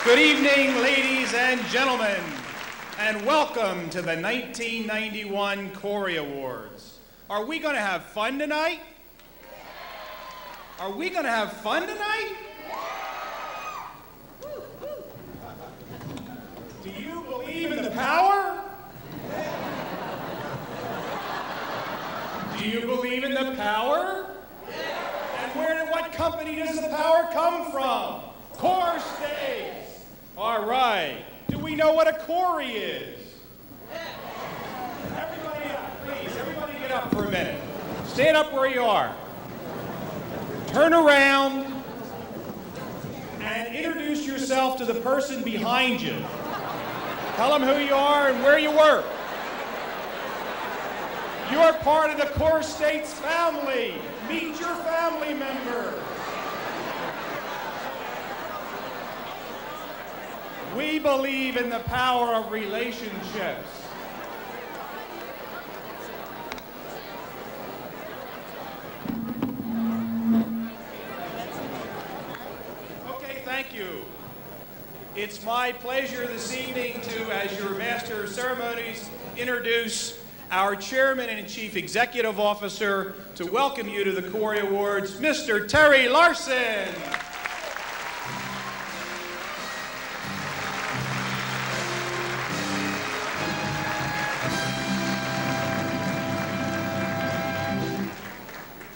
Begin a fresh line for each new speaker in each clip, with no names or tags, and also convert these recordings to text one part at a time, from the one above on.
Good evening, ladies and gentlemen, and welcome to the 1991 Corey Awards. Are we going to have fun tonight? Are we going to have fun tonight? Do you believe in the power? Do you believe in the power? And what company does the power come from? Core States. All right. Do we know what a Corey is? Everybody up, please. Everybody get up for a minute. Stand up where you are. Turn around and introduce yourself to the person behind you. Tell them who you are and where you work. You're part of the Core States family. Meet your family members. We believe in the power of relationships. Okay, thank you. It's my pleasure this evening to, as your Master of Ceremonies, introduce our Chairman and Chief Executive Officer, to welcome you to the Corey Awards, Mr. Terry Larson.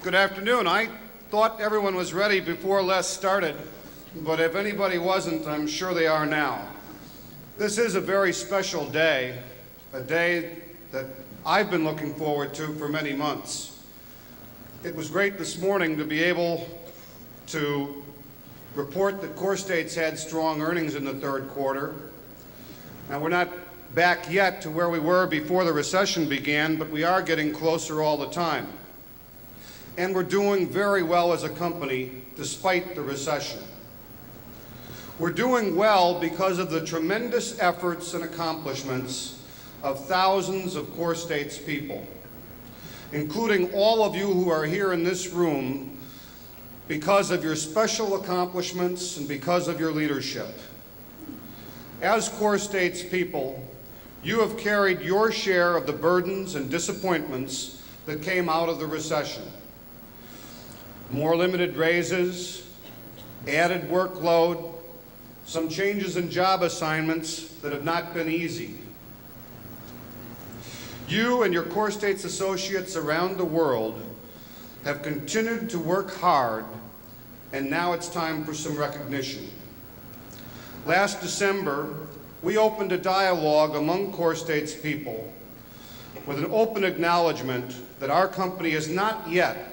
Good afternoon. I thought everyone was ready before Les started, but if anybody wasn't, I'm sure they are now. This is a very special day, a day that I've been looking forward to for many months. It was great this morning to be able to report that Core States had strong earnings in the third quarter. Now, we're not back yet to where we were before the recession began, but we are getting closer all the time. And we're doing very well as a company despite the recession. We're doing well because of the tremendous efforts and accomplishments of thousands of Core States people, including all of you who are here in this room because of your special accomplishments and because of your leadership. As Core States people, you have carried your share of the burdens and disappointments that came out of the recession. More limited raises, added workload, some changes in job assignments that have not been easy. You and your Core States associates around the world have continued to work hard, and now it's time for some recognition. Last December, we opened a dialogue among Core States people with an open acknowledgement that our company is not yet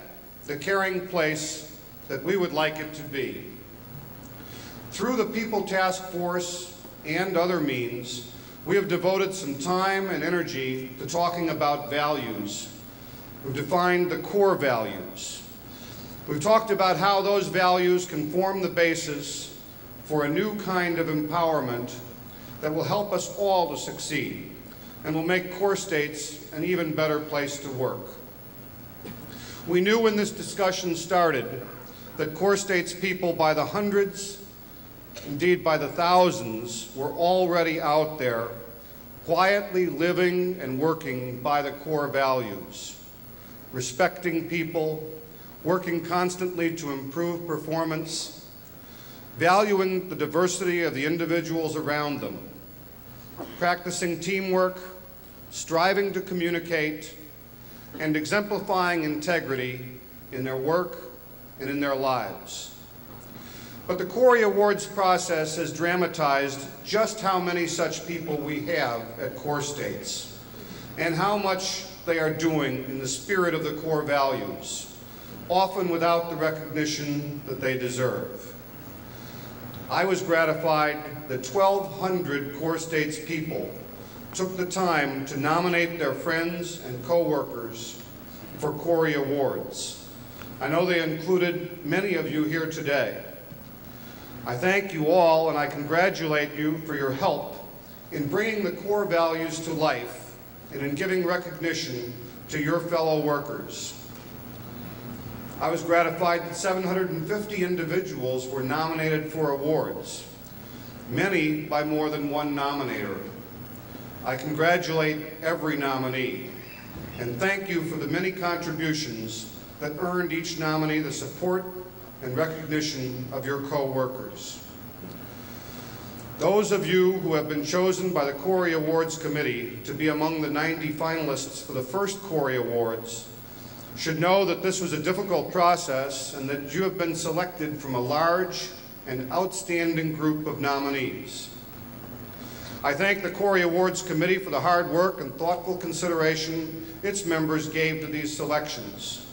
the caring place that we would like it to be. Through the People Task Force and other means, we have devoted some time and energy to talking about values. We've defined the core values. We've talked about how those values can form the basis for a new kind of empowerment that will help us all to succeed and will make Core States an even better place to work. We knew when this discussion started that Core States people by the hundreds, indeed by the thousands, were already out there quietly living and working by the core values, respecting people, working constantly to improve performance, valuing the diversity of the individuals around them, practicing teamwork, striving to communicate, and exemplifying integrity in their work and in their lives. But the Corey Awards process has dramatized just how many such people we have at Core States and how much they are doing in the spirit of the core values, often without the recognition that they deserve. I was gratified that 1,200 Core States people took the time to nominate their friends and co-workers for Corey Awards. I know they included many of you here today. I thank you all and I congratulate you for your help in bringing the core values to life and in giving recognition to your fellow workers. I was gratified that 750 individuals were nominated for awards. many by more than one nominator. I congratulate every nominee and thank you for the many contributions that earned each nominee the support and recognition of your co-workers. Those of you who have been chosen by the Corey Awards Committee to be among the 90 finalists for the first Corey Awards should know that this was a difficult process and that you have been selected from a large and outstanding group of nominees. I thank the Corey Awards Committee for the hard work and thoughtful consideration its members gave to these selections,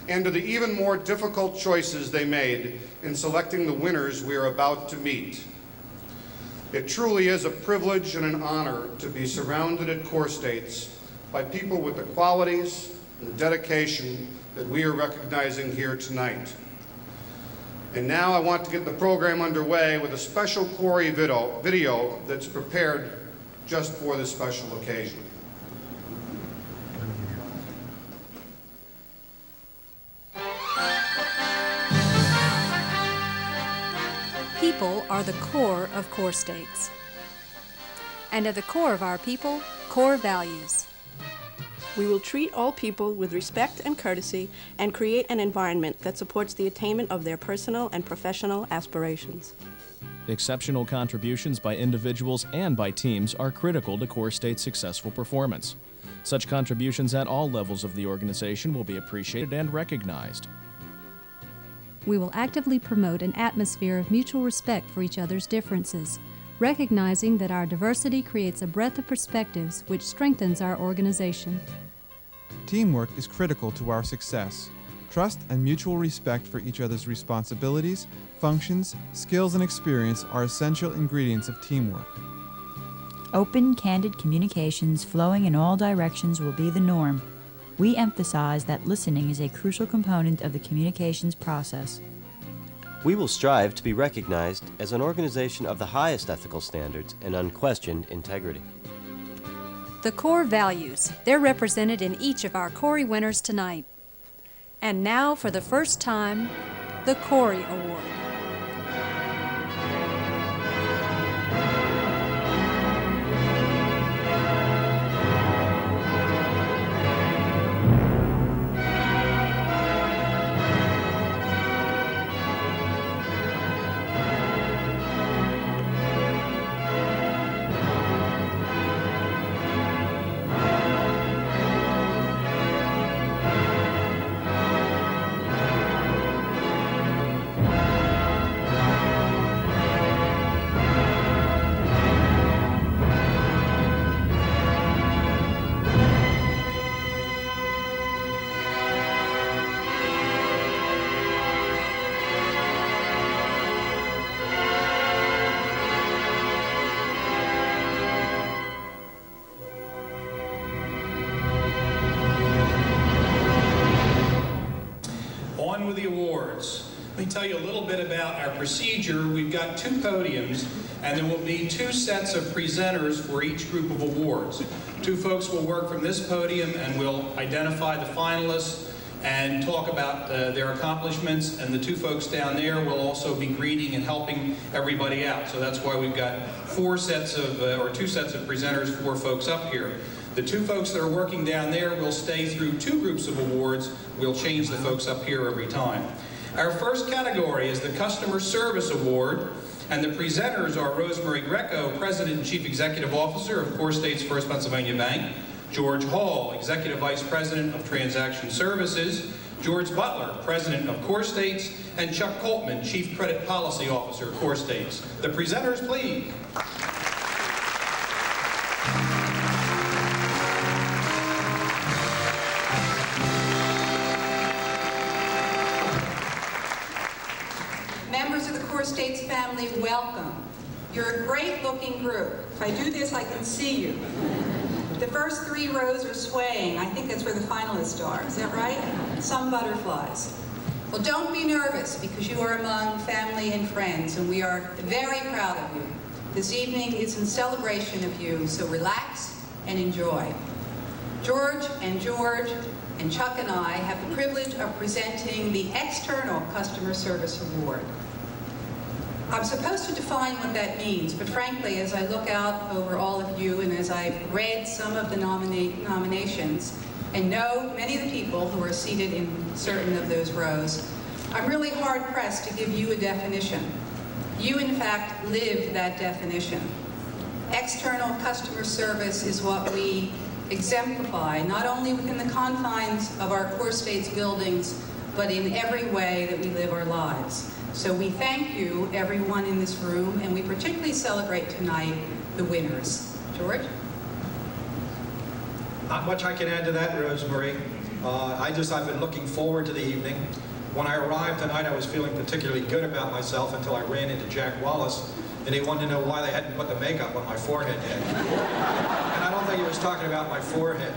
and to the even more difficult choices they made in selecting the winners we are about to meet. It truly is a privilege and an honor to be surrounded at Core States by people with the qualities and the dedication that we are recognizing here tonight. And now I want to get the program underway with a special Corey video that's prepared just for this special occasion.
People are the core of Core States. And at the core of our people, core values.
We will treat all people with respect and courtesy and create an environment that supports the attainment of their personal and professional aspirations.
Exceptional contributions by individuals and by teams are critical to Core State's successful performance. Such contributions at all levels of the organization will be appreciated and recognized.
We will actively promote an atmosphere of mutual respect for each other's differences, recognizing that our diversity creates a breadth of perspectives which strengthens our organization.
Teamwork is critical to our success. Trust and mutual respect for each other's responsibilities, functions, skills, and experience are essential ingredients of teamwork.
Open, candid communications flowing in all directions will be the norm. We emphasize that listening is a crucial component of the communications process.
We will strive to be recognized as an organization of the highest ethical standards and unquestioned integrity.
The core values, they're represented in each of our Corey winners tonight. And now, for the first time, the Corey Award.
On with the awards. Let me tell you a little bit about our procedure. We've got two podiums, and there will be two sets of presenters for each group of awards. Two folks will work from this podium and will identify the finalists and talk about their accomplishments, and the two folks down there will also be greeting and helping everybody out. So that's why we've got two sets of presenters, four folks up here. The two folks that are working down there will stay through two groups of awards. We'll change the folks up here every time. Our first category is the Customer Service Award, and the presenters are Rosemary Greco, President and Chief Executive Officer of Core States First Pennsylvania Bank, George Hall, Executive Vice President of Transaction Services, George Butler, President of Core States, and Chuck Coltman, Chief Credit Policy Officer, Core States. The presenters, please.
Members of the Core States family, welcome. You're a great-looking group. If I do this, I can see you. The first three rows are swaying. I think that's where the finalists are. Is that right? Some butterflies. Well, don't be nervous, because you are among family and friends, and we are very proud of you. This evening is in celebration of you, so relax and enjoy. George and Chuck and I have the privilege of presenting the External Customer Service Award. I'm supposed to define what that means, but frankly, as I look out over all of you and as I've read some of the nominations and know many of the people who are seated in certain of those rows, I'm really hard-pressed to give you a definition. You, in fact, live that definition. External customer service is what we exemplify, not only within the confines of our core states buildings, but in every way that we live our lives. So we thank you, everyone in this room, and we particularly celebrate tonight the winners. George?
Not much I can add to that, Rosemary. I've been looking forward to the evening. When I arrived tonight, I was feeling particularly good about myself until I ran into Jack Wallace, and he wanted to know why they hadn't put the makeup on my forehead yet. And I don't think he was talking about my forehead.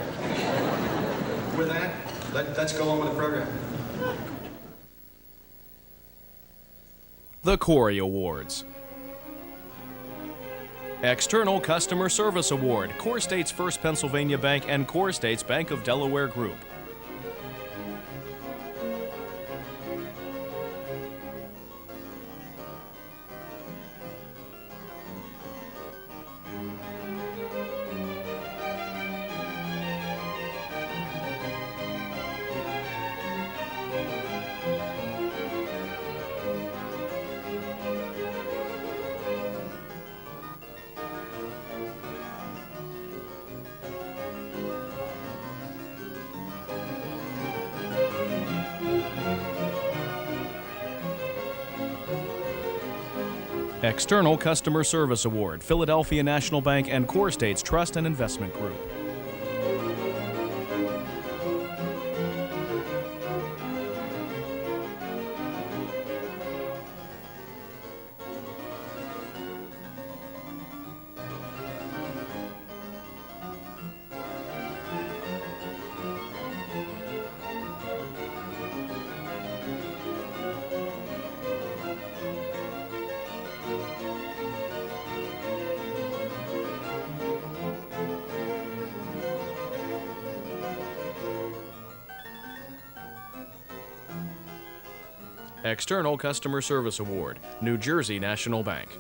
With that, let's go on with the program.
The Corey Awards. External Customer Service Award, Core States First Pennsylvania Bank and Core States Bank of Delaware Group. External Customer Service Award, Philadelphia National Bank and Core States Trust and Investment Group. External Customer Service Award, New Jersey National Bank.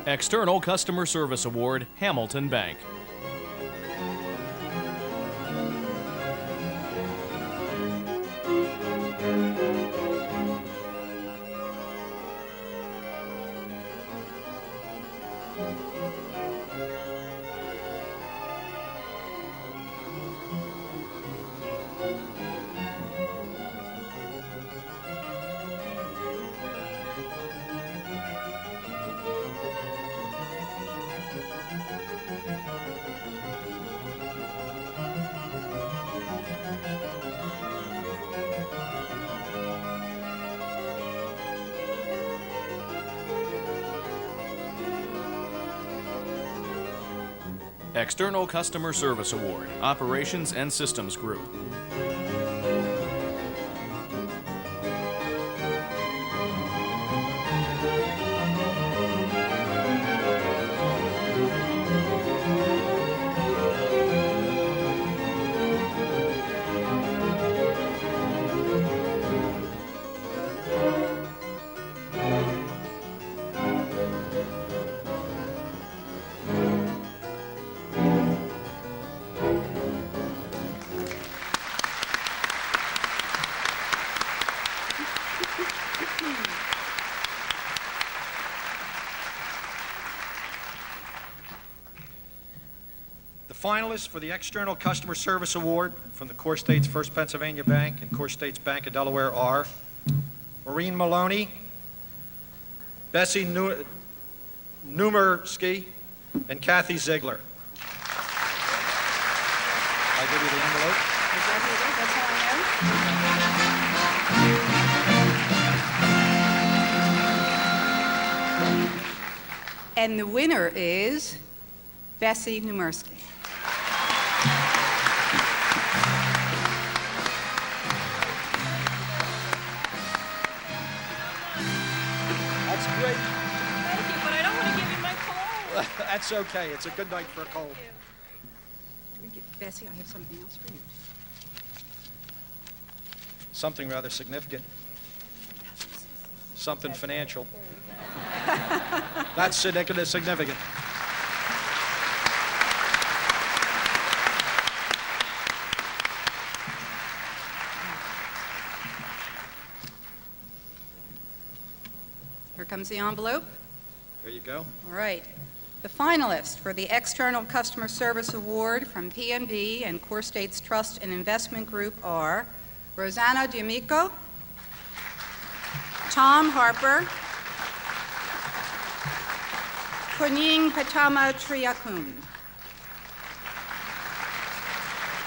External Customer Service Award, Hamilton Bank. External Customer Service Award, Operations and Systems Group.
Finalists for the External Customer Service Award from the Core States First Pennsylvania Bank and Core States Bank of Delaware are Maureen Maloney, Bessie Numersky and Kathy Ziegler. I give you the envelope.
That's all I know. And the winner is Bessie Numersky.
That's great.
Thank you, but I don't want to give you my cold.
That's okay. It's a good night for a cold.
Bessie, I have something else for you.
Something rather significant. Something financial. That's significant.
Here comes the envelope.
There you go.
All right. The finalists for the External Customer Service Award from PNB and Core States Trust and Investment Group are Rosanna D'Amico, Tom Harper, Kunying Patama Triakun.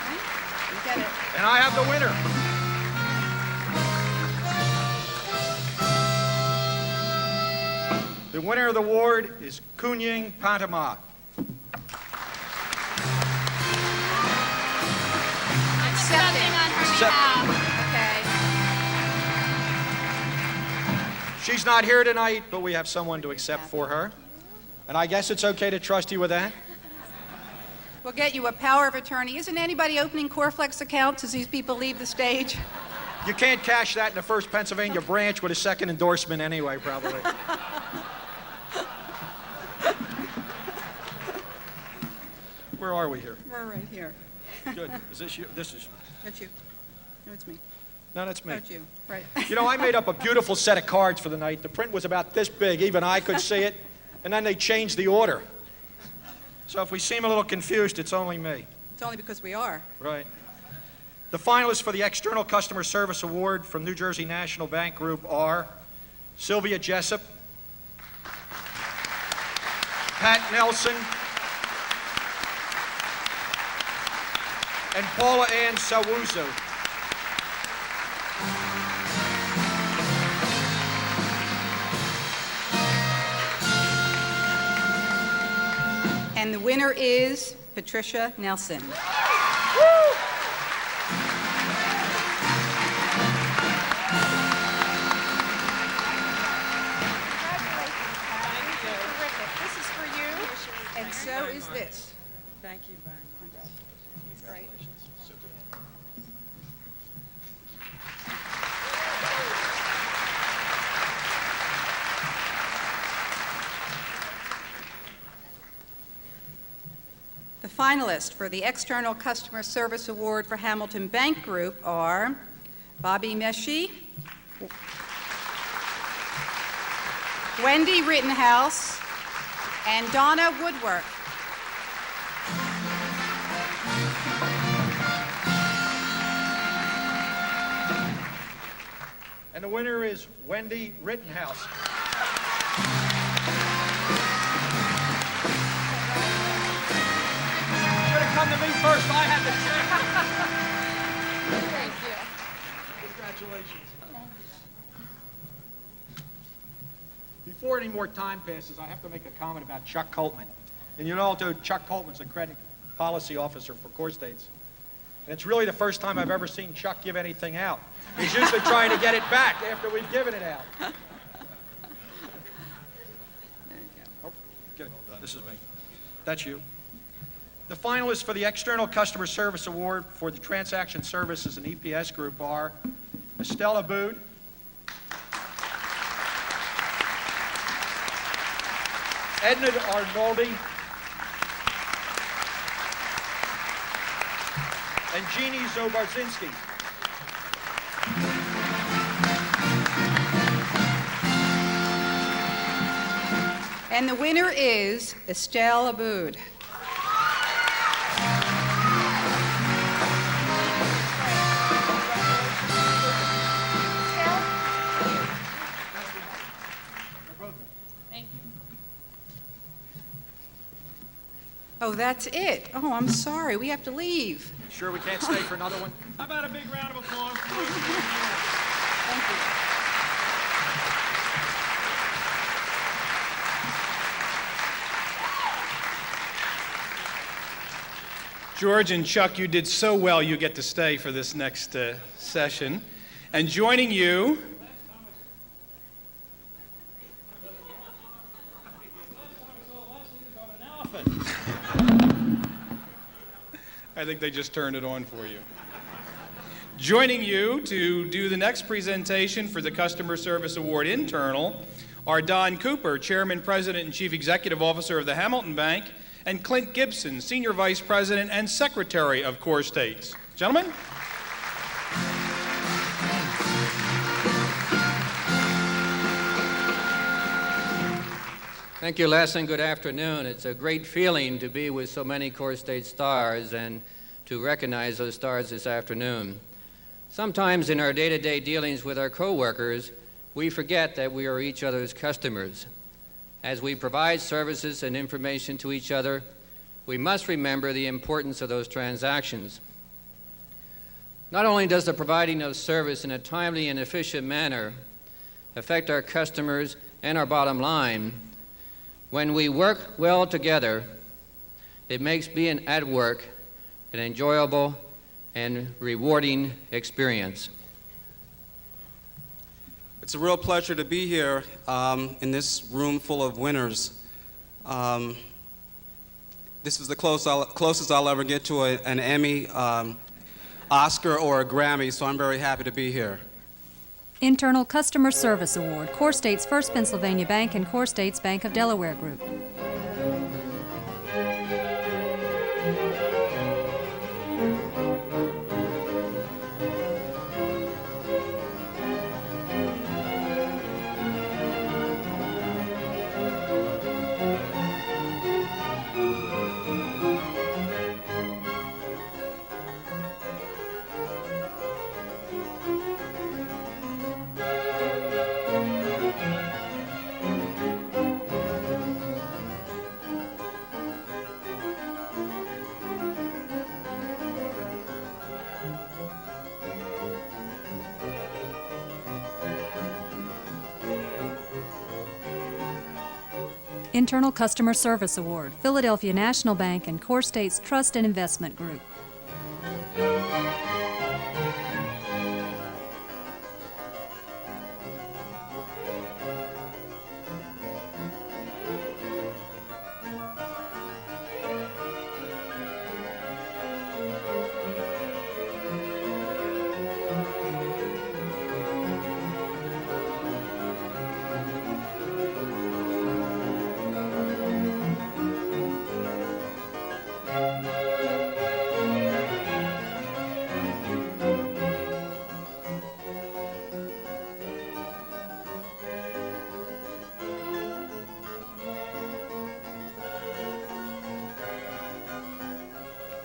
Okay, you get it.
And I have the winner. The winner of the award is Kunying Patama.
Accepting on her behalf. Okay.
She's not here tonight, but we have someone to accept for her. And I guess it's okay to trust you with that?
We'll get you a power of attorney. Isn't anybody opening Coreflex accounts as these people leave the stage?
You can't cash that in the First Pennsylvania branch with a second endorsement anyway, probably. Where are we here?
We're right here.
Good. Is this you? This is...
That's you. No, it's me.
No, that's me.
That's you. Right.
You know, I made up a beautiful set of cards for the night. The print was about this big. Even I could see it. And then they changed the order. So if we seem a little confused, it's only me.
It's only because we are.
Right. The finalists for the External Customer Service Award from New Jersey National Bank Group are Sylvia Jessup, Pat Nelson, and Paula Ann Sawuzu.
And the winner is Patricia Nelson. This is for you, and so is this.
Thank you very much.
It's great. The finalists for the External Customer Service Award for Hamilton Bank Group are Bobby Meshi, Wendy Rittenhouse, and Donna Woodworth.
And the winner is Wendy Rittenhouse. Should have come to me first. I had the check.
Thank you.
Congratulations. Before any more time passes, I have to make a comment about Chuck Coltman. And you know, Chuck Coltman's the credit policy officer for Core States. And it's really the first time I've ever seen Chuck give anything out. He's usually trying to get it back after we've given it out.
There you go.
Oh, good. This is me. That's you. The finalists for the External Customer Service Award for the Transaction Services and EPS Group are Estelle Aboud, Edna Arnoldi, and Jeannie Zobarzinski.
And the winner is Estelle Aboud. that's it. Oh, I'm sorry. We have to leave.
Sure we can't stay for another one?
How about a big round of applause?
Thank you.
George and Chuck, you did so well, you get to stay for this next session. And joining you, I think they just turned it on for you. Joining you to do the next presentation for the Customer Service Award Internal are Don Cooper, Chairman, President, and Chief Executive Officer of the Hamilton Bank, and Clint Gibson, Senior Vice President and Secretary of Core States. Gentlemen.
Thank you, Les, and good afternoon. It's a great feeling to be with so many Core State stars and to recognize those stars this afternoon. Sometimes in our day-to-day dealings with our coworkers, we forget that we are each other's customers. As we provide services and information to each other, we must remember the importance of those transactions. Not only does the providing of service in a timely and efficient manner affect our customers and our bottom line, when we work well together, it makes being at work an enjoyable and rewarding experience.
It's a real pleasure to be here in this room full of winners. This is the closest I'll ever get to an Emmy, Oscar, or a Grammy, so I'm very happy to be here.
Internal Customer Service Award, Core State's First Pennsylvania Bank and Core State's Bank of Delaware Group. Internal Customer Service Award, Philadelphia National Bank and Core State's Trust and Investment Group.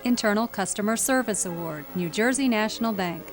Internal Customer Service Award, New Jersey National Bank.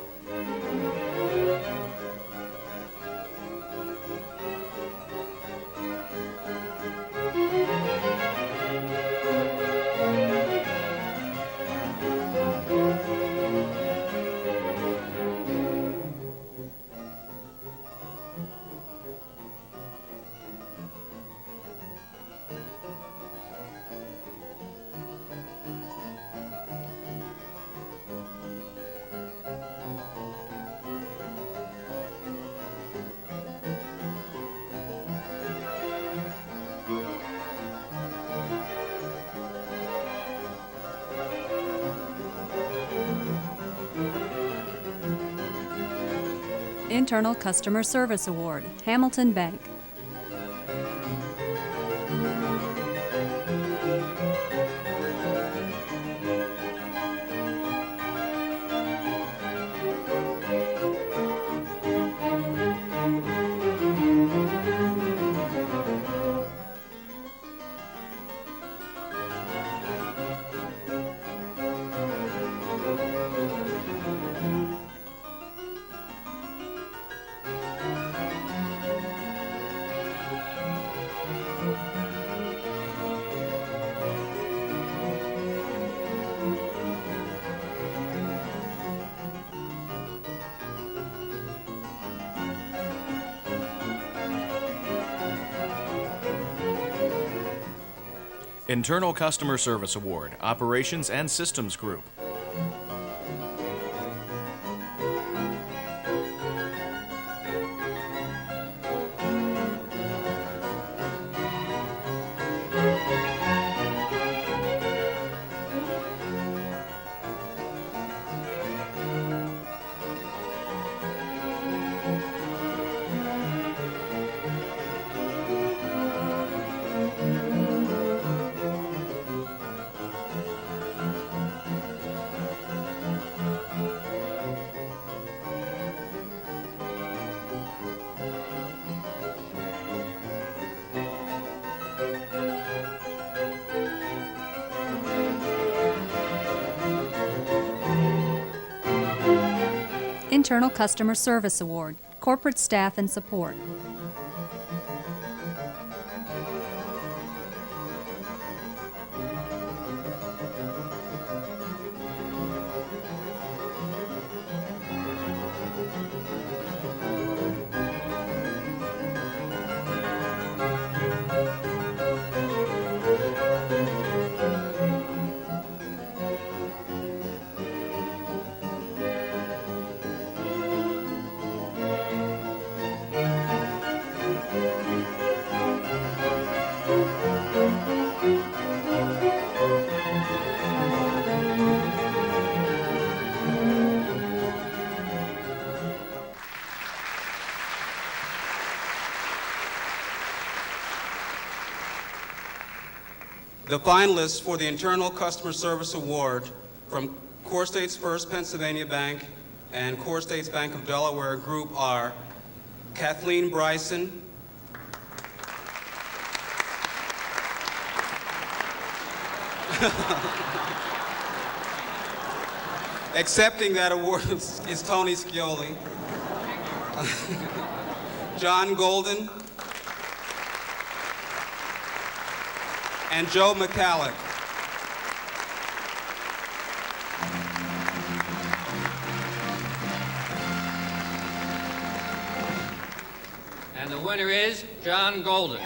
Internal Customer Service Award, Hamilton Bank.
Internal Customer Service Award, Operations and Systems Group.
Internal Customer Service Award, Corporate Staff and Support.
The finalists for the Internal Customer Service Award from Core States First Pennsylvania Bank and Core States Bank of Delaware Group are Kathleen Bryson, accepting that award is Tony Scioli, John Golden, and Joe McCallick.
And the winner is John Golden.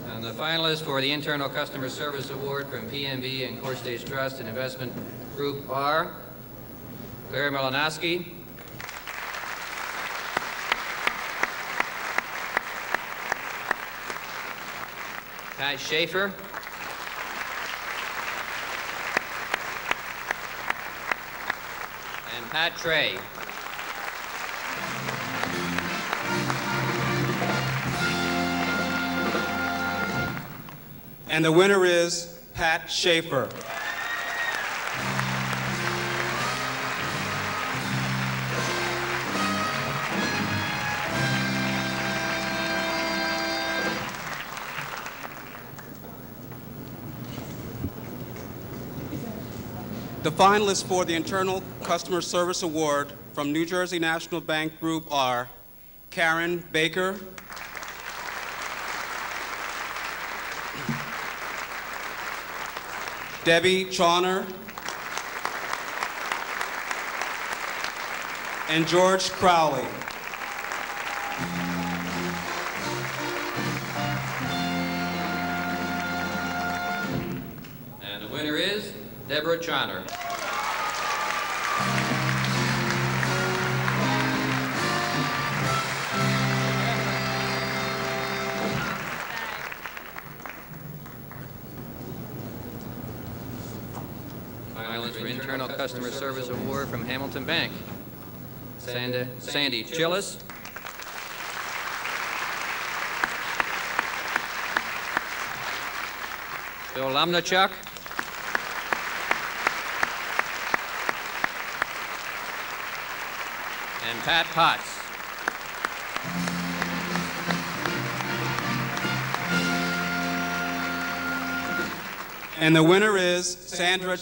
And the finalists for the Internal Customer Service Award from PNB and Core States Trust and Investment Group are Claire Melanowski, Pat Schaefer, and Pat Trey.
And the winner is Pat Schaefer. The finalists for the Internal Customer Service Award from New Jersey National Bank Group are Karen Baker, Debbie Chauner, and George Crowley.
And the winner is Deborah Chauner. Finalists for Internal Customer Service Award from Hamilton Bank. Sandy Chillis, Bill Lomnichuk, and Pat Potts.
And the winner is Sandra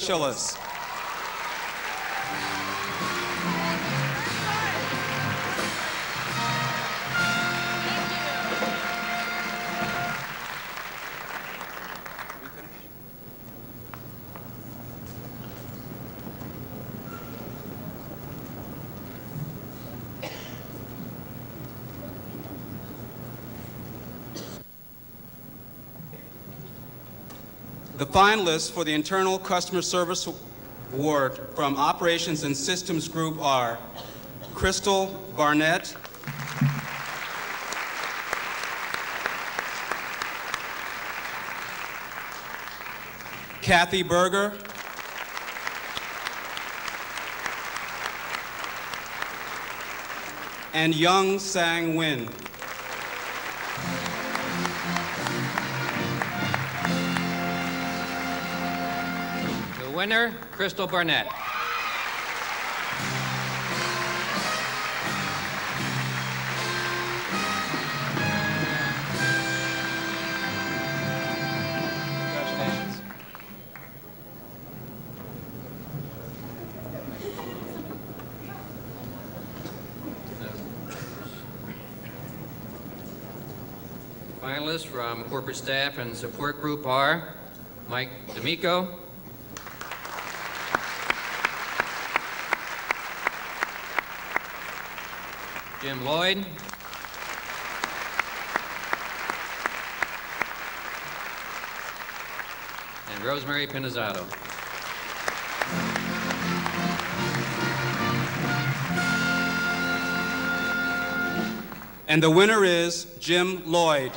The finalists for the Internal Customer Service Award from Operations and Systems Group are Crystal Barnett, Kathy Berger, and Young Sang Win.
The winner, Crystal Barnett. Congratulations. Finalists from corporate staff and support group are Mike D'Amico, Jim Lloyd, and Rosemary Pinizzato.
And the winner is Jim Lloyd.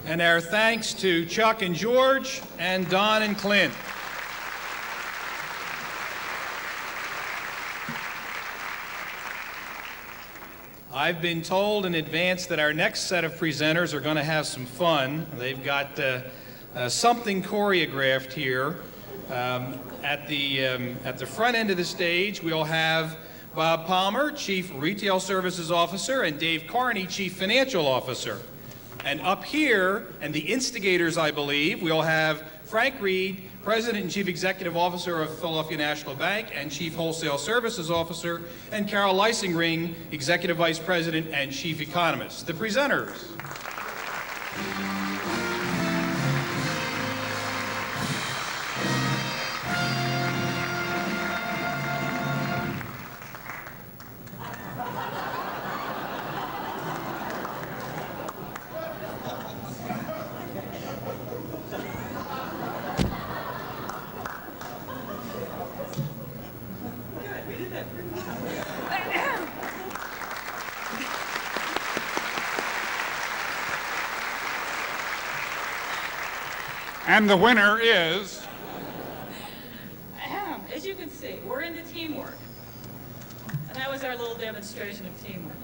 And our thanks to Chuck and George and Don and Clint. I've been told in advance that our next set of presenters are going to have some fun. They've got something choreographed here. At the front end of the stage, we'll have Bob Palmer, Chief Retail Services Officer, and Dave Carney, Chief Financial Officer. And up here, and the instigators, I believe, we'll have Frank Reed, President and Chief Executive Officer of Philadelphia National Bank and Chief Wholesale Services Officer, and Carol Leisingring, Executive Vice President and Chief Economist. The presenters.
And the winner is...
As you can see, we're into teamwork. And that was our little demonstration of teamwork.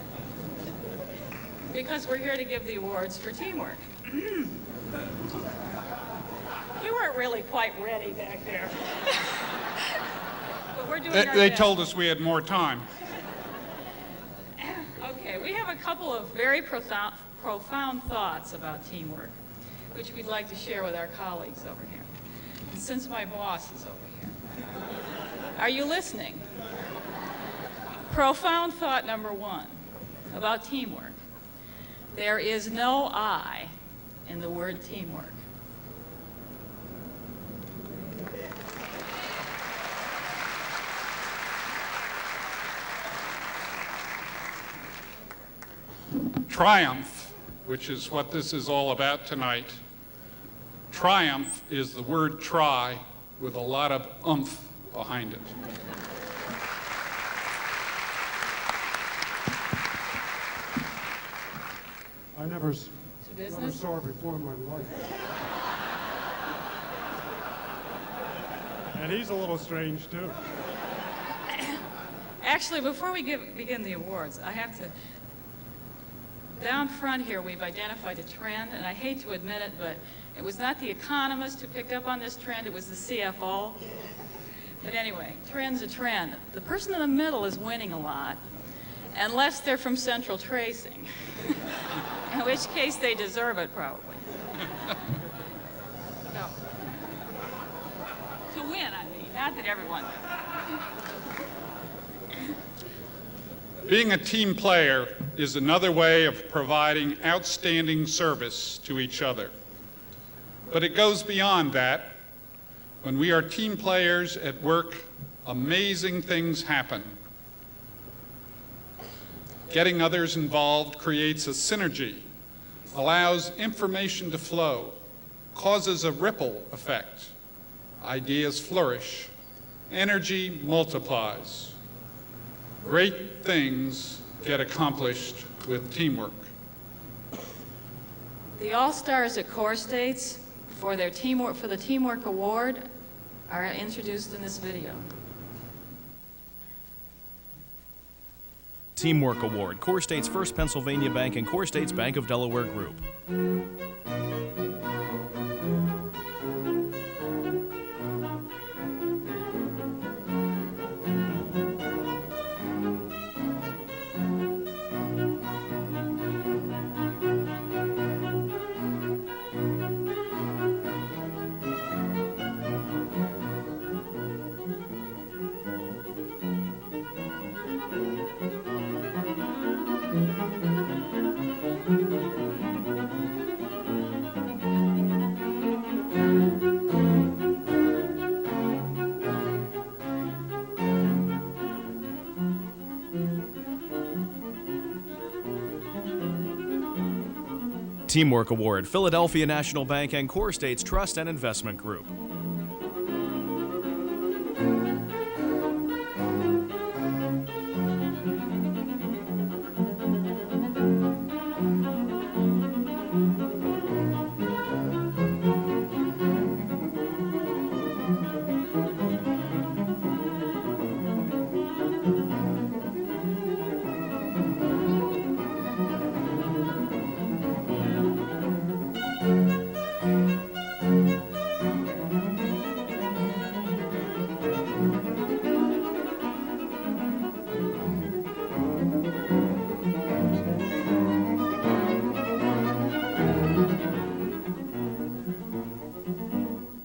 Because we're here to give the awards for teamwork. You weren't really quite ready back there. But we're doing our
They
best.
told us we had more time.
Okay, we have a couple of very profound thoughts about teamwork, which we'd like to share with our colleagues over here. And since my boss is over here. Are you listening? Profound thought number one about teamwork. There is no I in the word teamwork.
Triumph, which is what this is all about tonight. Triumph is the word try with a lot of oomph behind it.
I never saw it before in my life. And he's a little strange, too.
Actually, before we begin the awards, I have to... Down front here, we've identified a trend, and I hate to admit it, but it was not the economist who picked up on this trend, it was the CFO. But anyway, trend's a trend. The person in the middle is winning a lot, unless they're from Central Tracing, in which case they deserve it, probably. No. To win, I mean, not that everyone does.
Being a team player is another way of providing outstanding service to each other. But it goes beyond that. When we are team players at work, amazing things happen. Getting others involved creates a synergy, allows information to flow, causes a ripple effect. Ideas flourish. Energy multiplies. Great things get accomplished with teamwork.
The All-Stars at Core States for the Teamwork Award are introduced in this video.
Teamwork Award, Core State's First Pennsylvania Bank and Core State's Bank of Delaware Group. Teamwork Award, Philadelphia National Bank and Core State's Trust and Investment Group.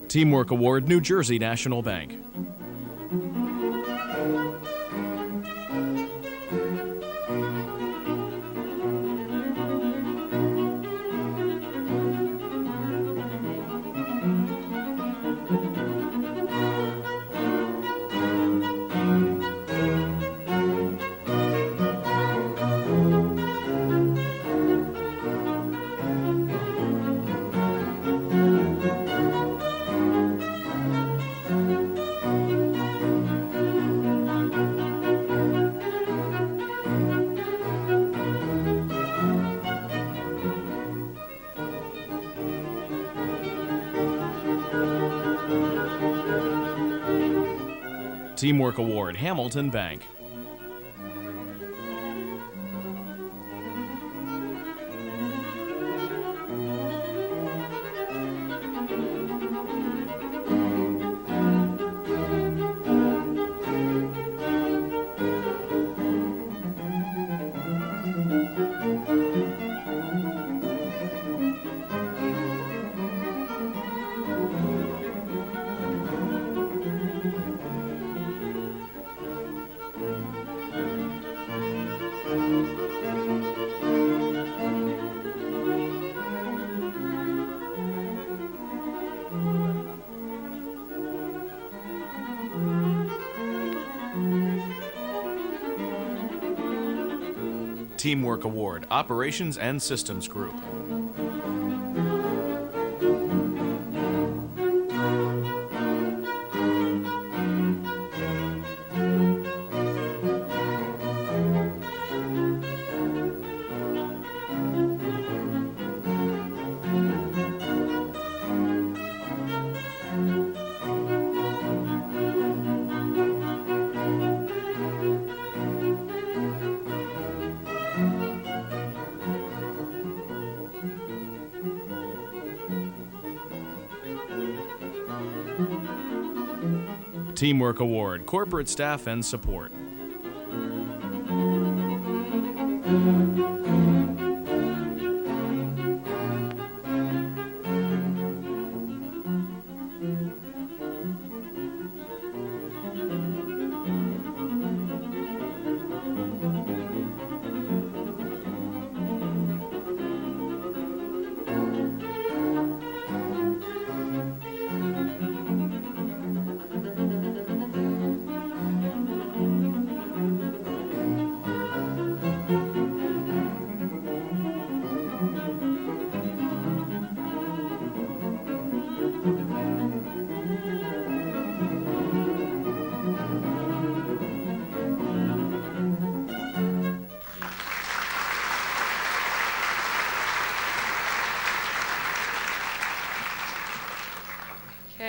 Teamwork Award, New Jersey National Bank. Teamwork Award, Hamilton Bank. Teamwork Award, Operations and Systems Group. Teamwork Award, Corporate Staff and Support.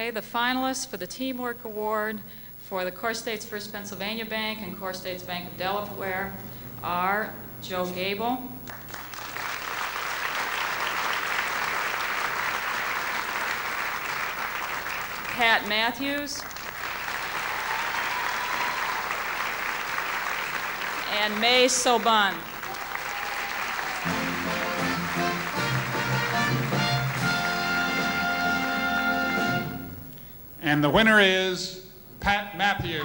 Okay, the finalists for the Teamwork Award for the Core States First Pennsylvania Bank and Core States Bank of Delaware are Joe Gable, Pat Matthews, and May Soban.
And the winner is Pat Matthews.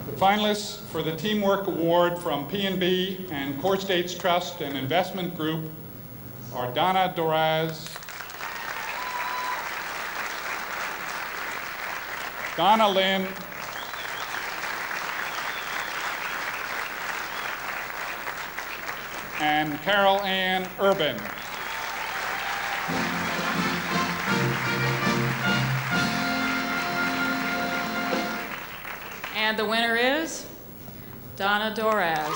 The finalists for the Teamwork Award from P&B and Core States Trust and Investment Group are Donna Doraz, Donna Lynn, and Carol Ann Urban.
And the winner is Donna Doraz.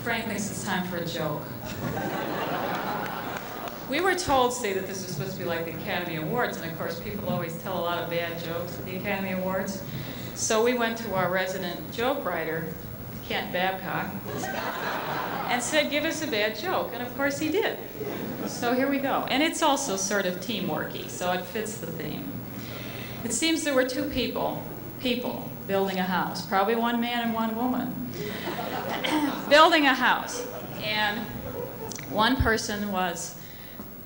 Frank thinks it's time for a joke. We were told, say, that this was supposed to be like the Academy Awards, and of course people always tell a lot of bad jokes at the Academy Awards. So we went to our resident joke writer, Kent Babcock, and said, give us a bad joke, and of course he did. So here we go. And it's also sort of teamworky, so it fits the theme. It seems there were two people building a house, probably one man and one woman, building a house. And one person was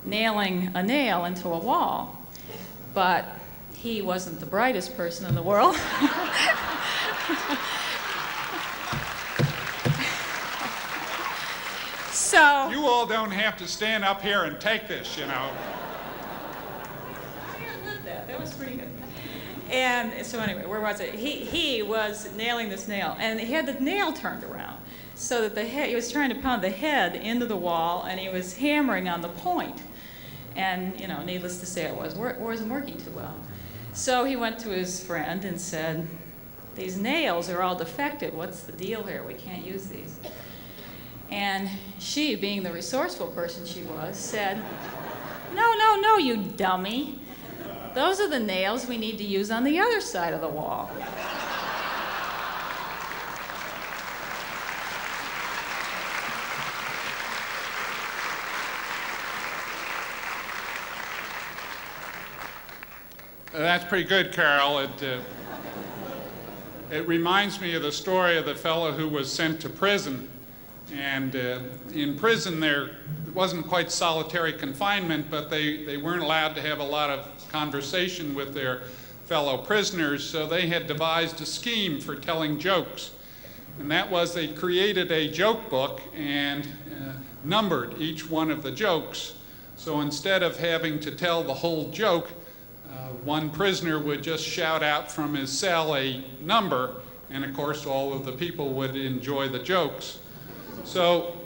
nailing a nail into a wall, but he wasn't the brightest person in the world. So
you all don't have to stand up here and take this, you know.
I loved that. That was pretty good. And so anyway, where was it? He was nailing this nail, and he had the nail turned around so that he was trying to pound the head into the wall, and he was hammering on the point. And, you know, needless to say, it wasn't working too well. So he went to his friend and said, these nails are all defective. What's the deal here? We can't use these. And she, being the resourceful person she was, said, no, you dummy. Those are the nails we need to use on the other side of the wall.
That's pretty good, Carol. It reminds me of the story of the fellow who was sent to prison. And in prison, there wasn't quite solitary confinement, but they weren't allowed to have a lot of conversation with their fellow prisoners, so they had devised a scheme for telling jokes. And that was they created a joke book and numbered each one of the jokes. So instead of having to tell the whole joke, one prisoner would just shout out from his cell a number, and of course all of the people would enjoy the jokes. So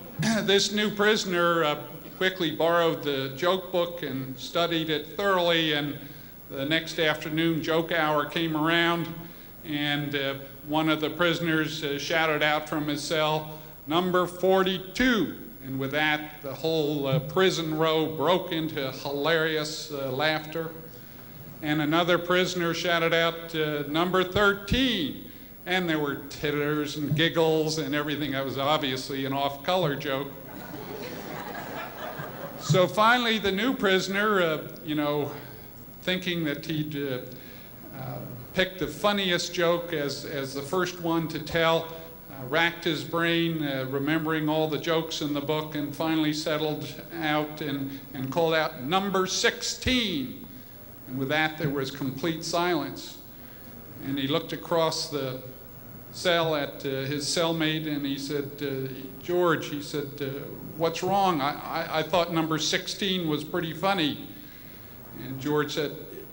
this new prisoner quickly borrowed the joke book and studied it thoroughly, and the next afternoon joke hour came around, and one of the prisoners shouted out from his cell, "Number 42." And with that, the whole prison row broke into hilarious laughter. And another prisoner shouted out, "Number 13." And there were titters and giggles and everything. That was obviously an off-color joke. So finally, the new prisoner, thinking that he'd picked the funniest joke as the first one to tell, racked his brain, remembering all the jokes in the book, and finally settled out and called out, "Number 16." And with that, there was complete silence. And he looked across the cell at his cellmate, and he said, George, he said, what's wrong? I thought number 16 was pretty funny. And George said,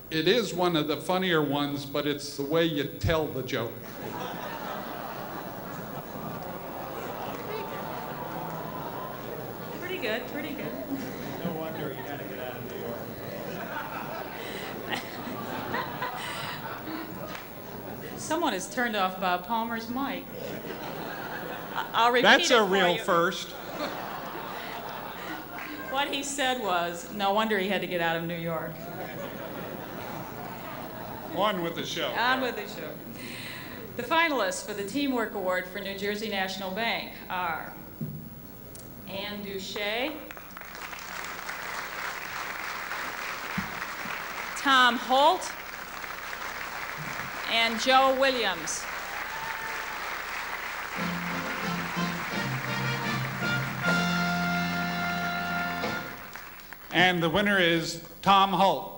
it is one of the funnier ones, but it's the way you tell the joke.
Pretty good, pretty good.
No wonder you had to get out of New York.
Someone has turned off Bob Palmer's mic. I'll repeat
That's
it
a
for
real
you.
first.
What he said was, no wonder he had to get out of New York.
On with the show.
On with the show. The finalists for the Teamwork Award for New Jersey National Bank are Ann Duche, Tom Holt, and Joe Williams.
And the winner is Tom Holt.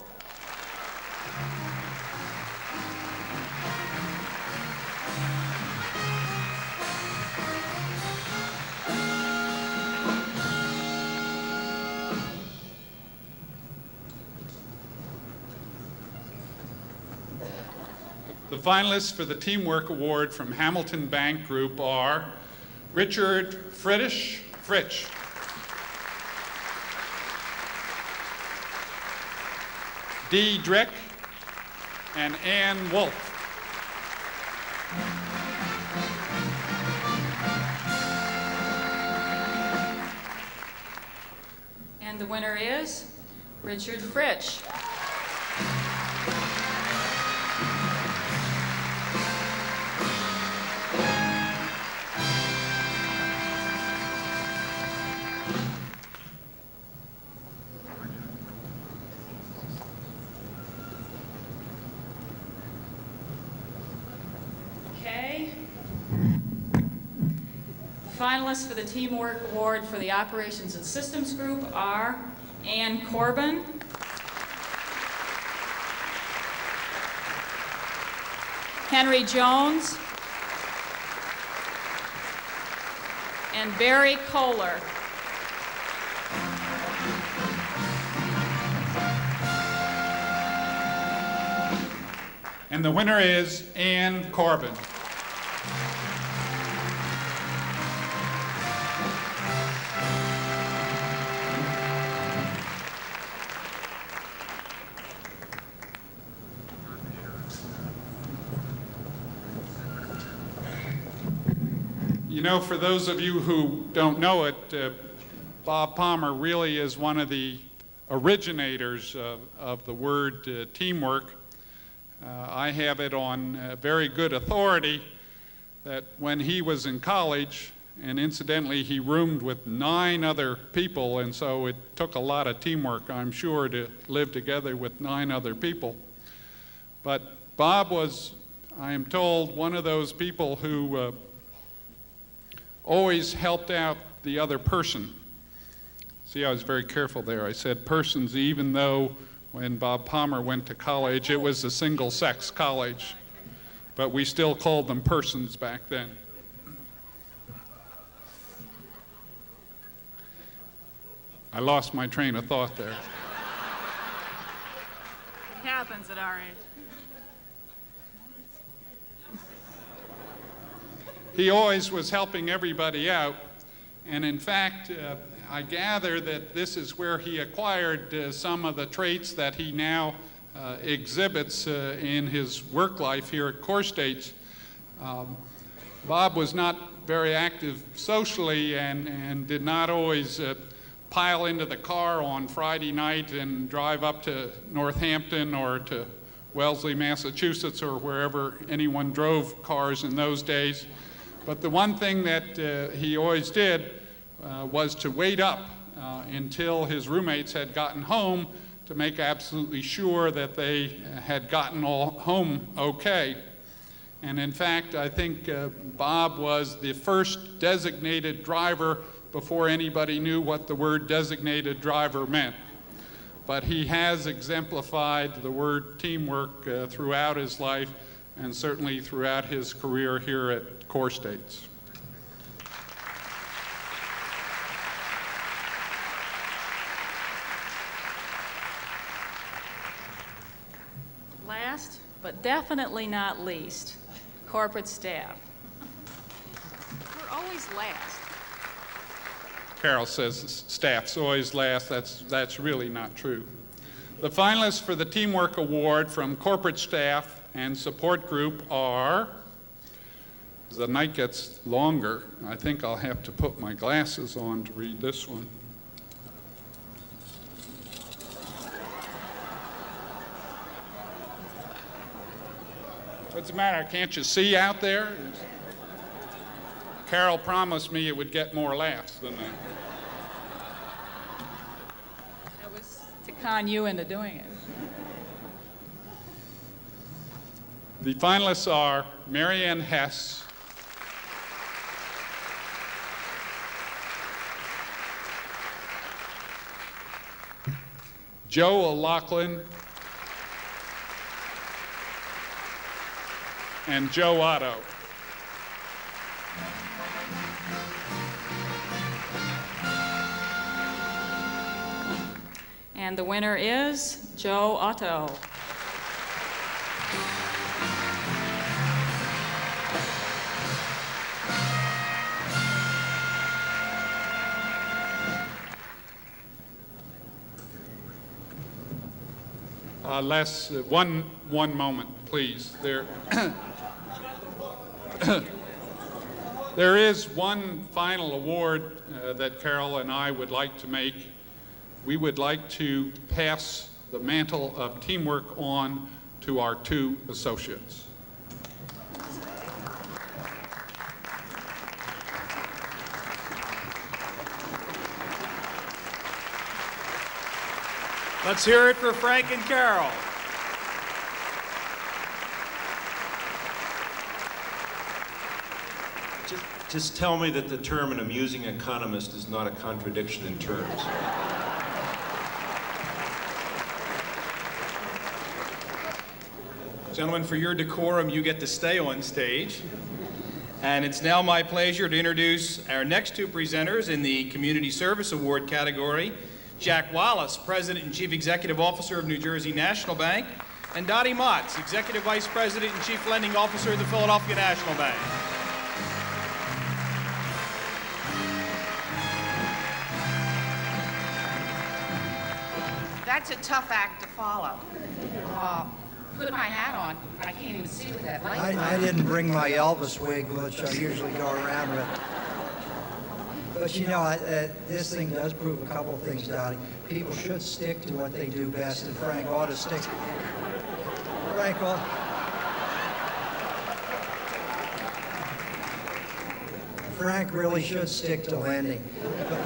The finalists for the Teamwork Award from Hamilton Bank Group are Richard Fritsch, Dee Drick, and Ann Wolf.
And the winner is Richard Fritsch. Finalists for the Teamwork Award for the Operations and Systems Group are Ann Corbin, Henry Jones, and Barry Kohler.
And the winner is Ann Corbin. You know, for those of you who don't know it, Bob Palmer really is one of the originators of the word teamwork. I have it on very good authority that when he was in college, and incidentally he roomed with 9 other people, and so it took a lot of teamwork, I'm sure, to live together with 9 other people. But Bob was, I am told, one of those people who always helped out the other person. See, I was very careful there. I said persons, even though when Bob Palmer went to college, it was a single-sex college, but we still called them persons back then. I lost my train of thought there.
It happens at our age.
He always was helping everybody out, and in fact, I gather that this is where he acquired some of the traits that he now exhibits in his work life here at Core States. Bob was not very active socially and did not always pile into the car on Friday night and drive up to Northampton or to Wellesley, Massachusetts, or wherever anyone drove cars in those days. But the one thing that he always did was to wait up until his roommates had gotten home to make absolutely sure that they had gotten all home okay. And in fact, I think Bob was the first designated driver before anybody knew what the word designated driver meant. But he has exemplified the word teamwork throughout his life and certainly throughout his career here at Core States.
Last, but definitely not least, corporate staff. We're always last.
Carol says staff's always last. That's really not true. The finalists for the Teamwork Award from corporate staff and support group are, as the night gets longer, I think I'll have to put my glasses on to read this one. What's the matter? Can't you see out there? Carol promised me it would get more laughs than that.
That was to con you into doing it.
The finalists are Marianne Hess, Joe O'Loughlin, and Joe Otto.
And the winner is Joe Otto.
Les, one moment, please. There is one final award that Carol and I would like to make. We would like to pass the mantle of teamwork on to our two associates.
Let's hear it for Frank and Carol.
Just tell me that the term an amusing economist is not a contradiction in terms.
Gentlemen, for your decorum, you get to stay on stage. And it's now my pleasure to introduce our next two presenters in the Community Service Award category, Jack Wallace, President and Chief Executive Officer of New Jersey National Bank, and Dottie Motz, Executive Vice President and Chief Lending Officer of the Philadelphia National Bank.
That's a tough act to follow. Put my hat on. I can't even see with that light.
I didn't bring my Elvis wig, which I usually go around with. But you know, this thing does prove a couple of things, Dottie. People should stick to what they do best, and Frank ought to stick. Frank really should stick to lending. But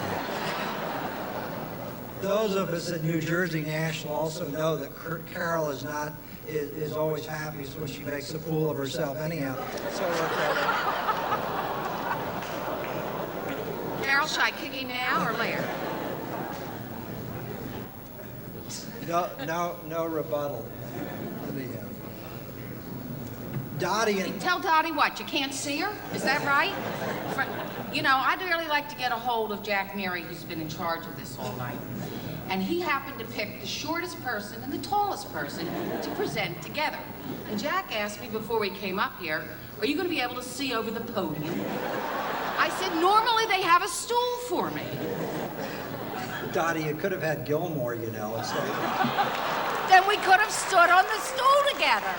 those of us at New Jersey National also know that Carol is always happy when she makes a fool of herself anyhow. So
Carol, should I kick him now or later?
No rebuttal. Dottie and...
Tell Dottie what? You can't see her? Is that right? You know, I'd really like to get a hold of Jack Neary, who's been in charge of this all night. And he happened to pick the shortest person and the tallest person to present together. And Jack asked me before we came up here, are you going to be able to see over the podium? I said, normally they have a stool for me.
Dottie, you could have had Gilmore, you know.
Then we could have stood on the stool together.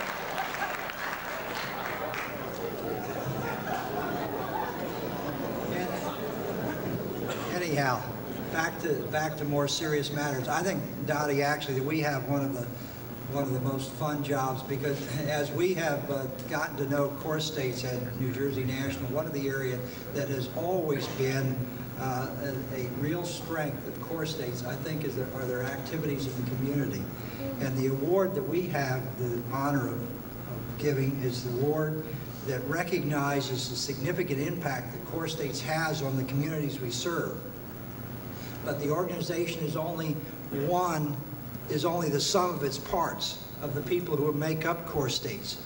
Anyhow, back to more serious matters. I think, Dottie, actually, that we have one of the most fun jobs, because as we have gotten to know Core States at New Jersey National, one of the areas that has always been a real strength of Core States, I think, are their activities in the community. And the award that we have the honor of giving is the award that recognizes the significant impact that Core States has on the communities we serve. But the organization is only the sum of its parts, of the people who make up Core States.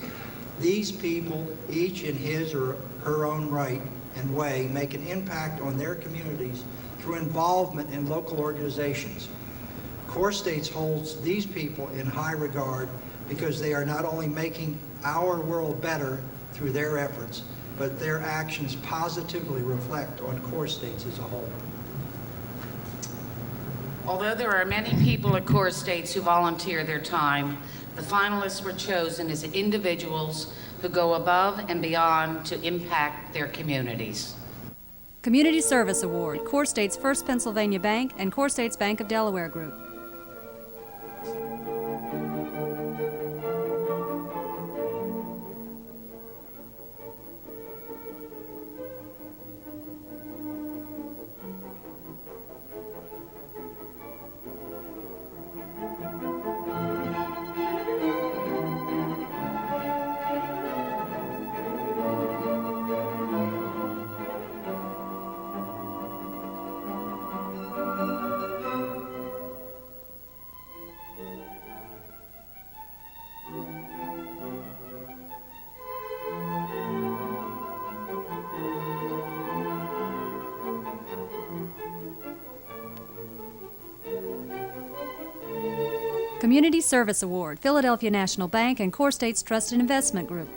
These people, each in his or her own right and way, make an impact on their communities through involvement in local organizations. Core States holds these people in high regard because they are not only making our world better through their efforts, but their actions positively reflect on Core States as a whole.
Although there are many people at Core States who volunteer their time, the finalists were chosen as individuals who go above and beyond to impact their communities.
Community Service Award, Core States First Pennsylvania Bank and Core States Bank of Delaware Group. Community Service Award, Philadelphia National Bank and Core States Trust and Investment Group.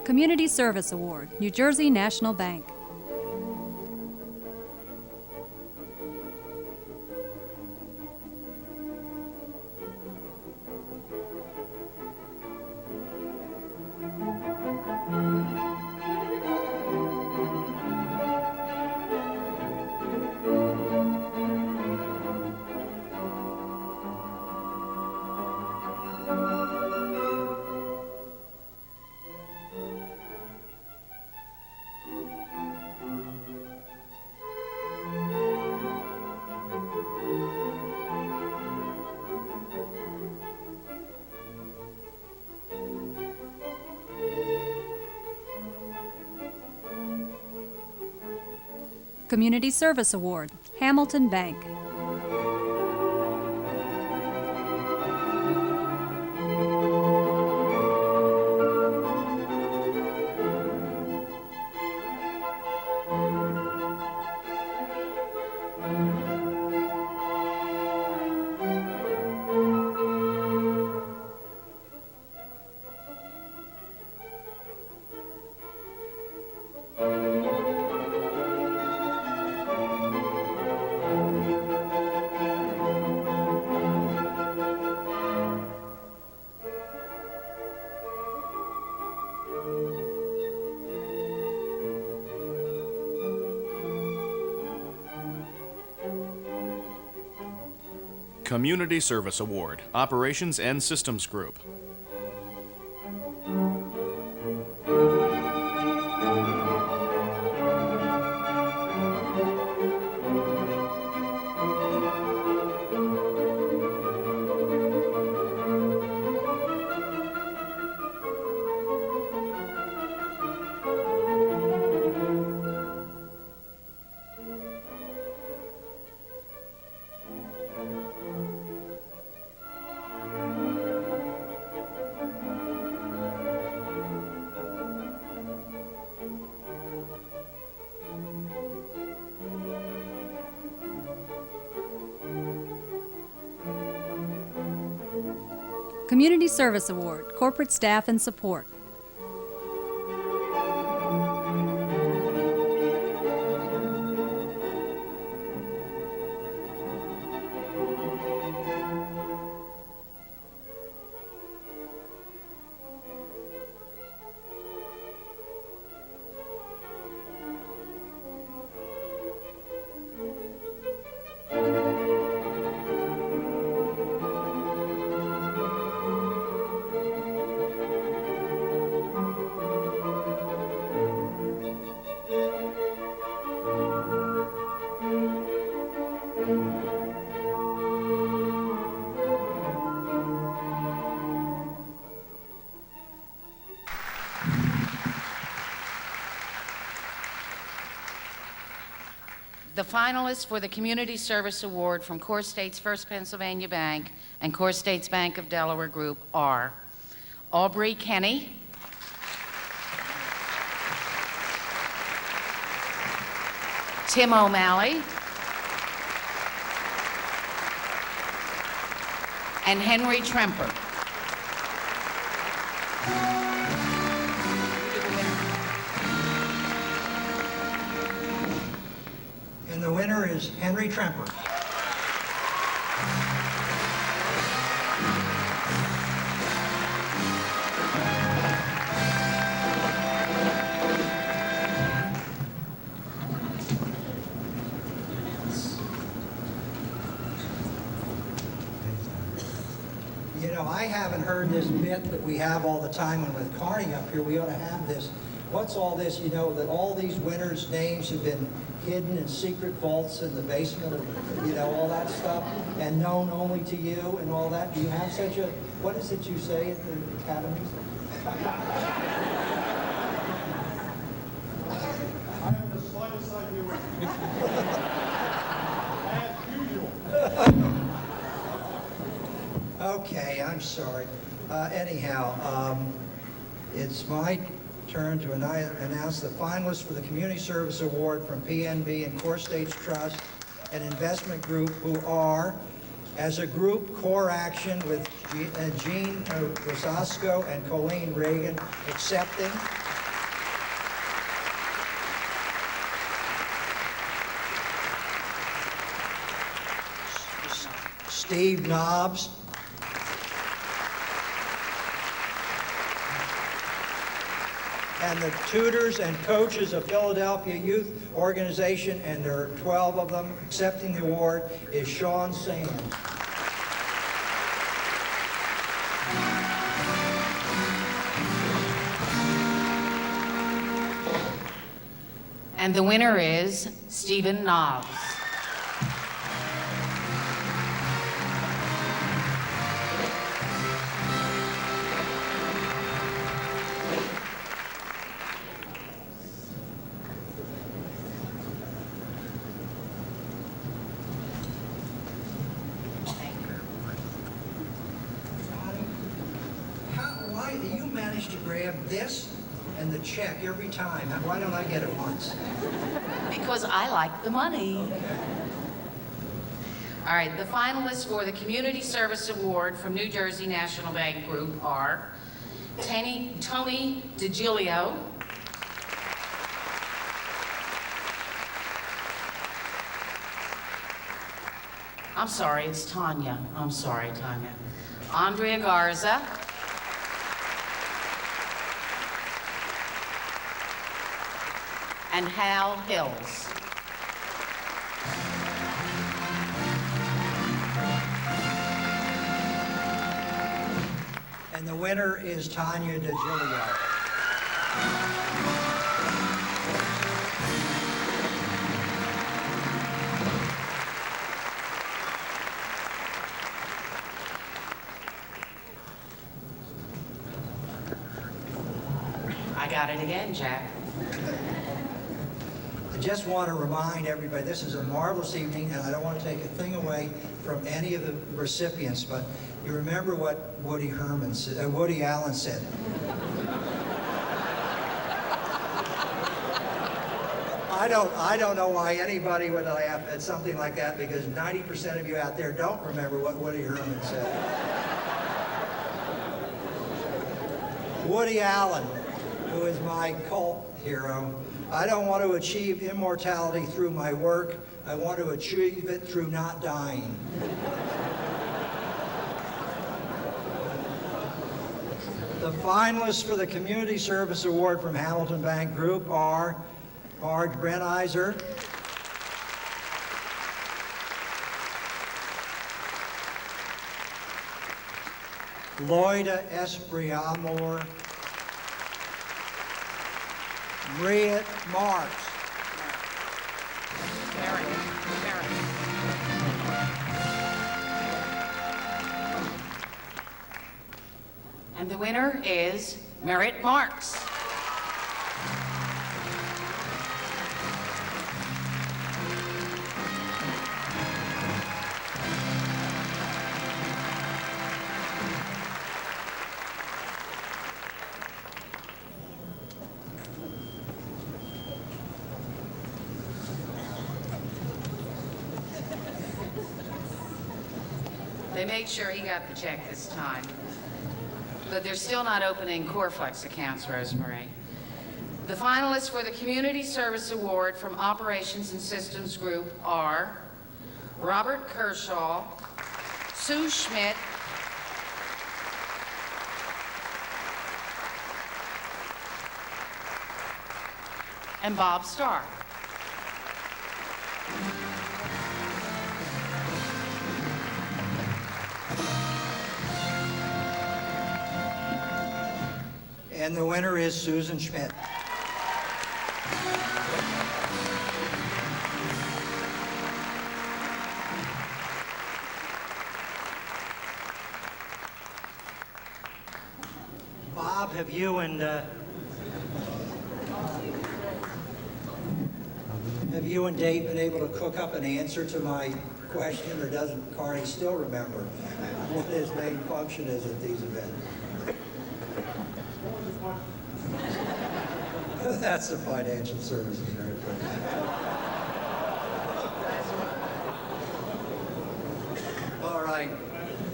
Community Service Award, New Jersey National Bank. Community Service Award, Hamilton Bank.
Community Service Award, Operations and Systems Group. Community Service Award, Corporate Staff and Support.
The finalists for the Community Service Award from Core States First Pennsylvania Bank and Core States Bank of Delaware Group are Aubrey Kenny, Tim O'Malley, and Henry Tremper.
And the winner is Henry Tremper. You know, I haven't heard this bit that we have all the time, and with Carney up here, we ought to have this. What's all this, you know, that all these winners' names have been hidden in secret vaults in the basement of, you know, all that stuff, and known only to you and all that? Do you have such a, what is it you say at the academies?
I have the slightest idea what as usual.
Okay, I'm sorry. Anyhow, it's my turn to announce the finalists for the Community Service Award from PNB and Core States Trust and Investment Group, who are, as a group, Core Action with Jean Rosasco and Colleen Reagan, accepting. Steve Knobs. And the tutors and coaches of Philadelphia Youth Organization, and there are 12 of them accepting the award, is Sean Sands.
And the winner is Stephen Knobs.
Why do you manage to grab this and the check every time? Why don't I get it once?
Because I like the money. All right, the finalists for the Community Service Award from New Jersey National Bank Group are Tony DiGilio, I'm sorry, it's Tanya. I'm sorry, Tanya. Andrea Garza, and Hal Hills.
And the winner is Tanya DiGilio.
I got it again, Jack.
I just want to remind everybody, this is a marvelous evening, and I don't want to take a thing away from any of the recipients, but you remember what Woody Allen said. I don't know why anybody would laugh at something like that, because 90% of you out there don't remember what Woody Herman said. Woody Allen, who is my cult hero. I don't want to achieve immortality through my work. I want to achieve it through not dying. The finalists for the Community Service Award from Hamilton Bank Group are Marge Brenizer, Loida Espriamore, Mariette Marks,
And the winner is Merritt Marks. made sure he got the check this time. But they're still not opening Coreflex accounts, Rosemary. The finalists for the Community Service Award from Operations and Systems Group are Robert Kershaw, Sue Schmidt, and Bob Starr.
And the winner is Susan Schmidt. Bob, have you and Dave been able to cook up an answer to my question, or doesn't Carney still remember what his main function is at these events? That's the financial services area. All right.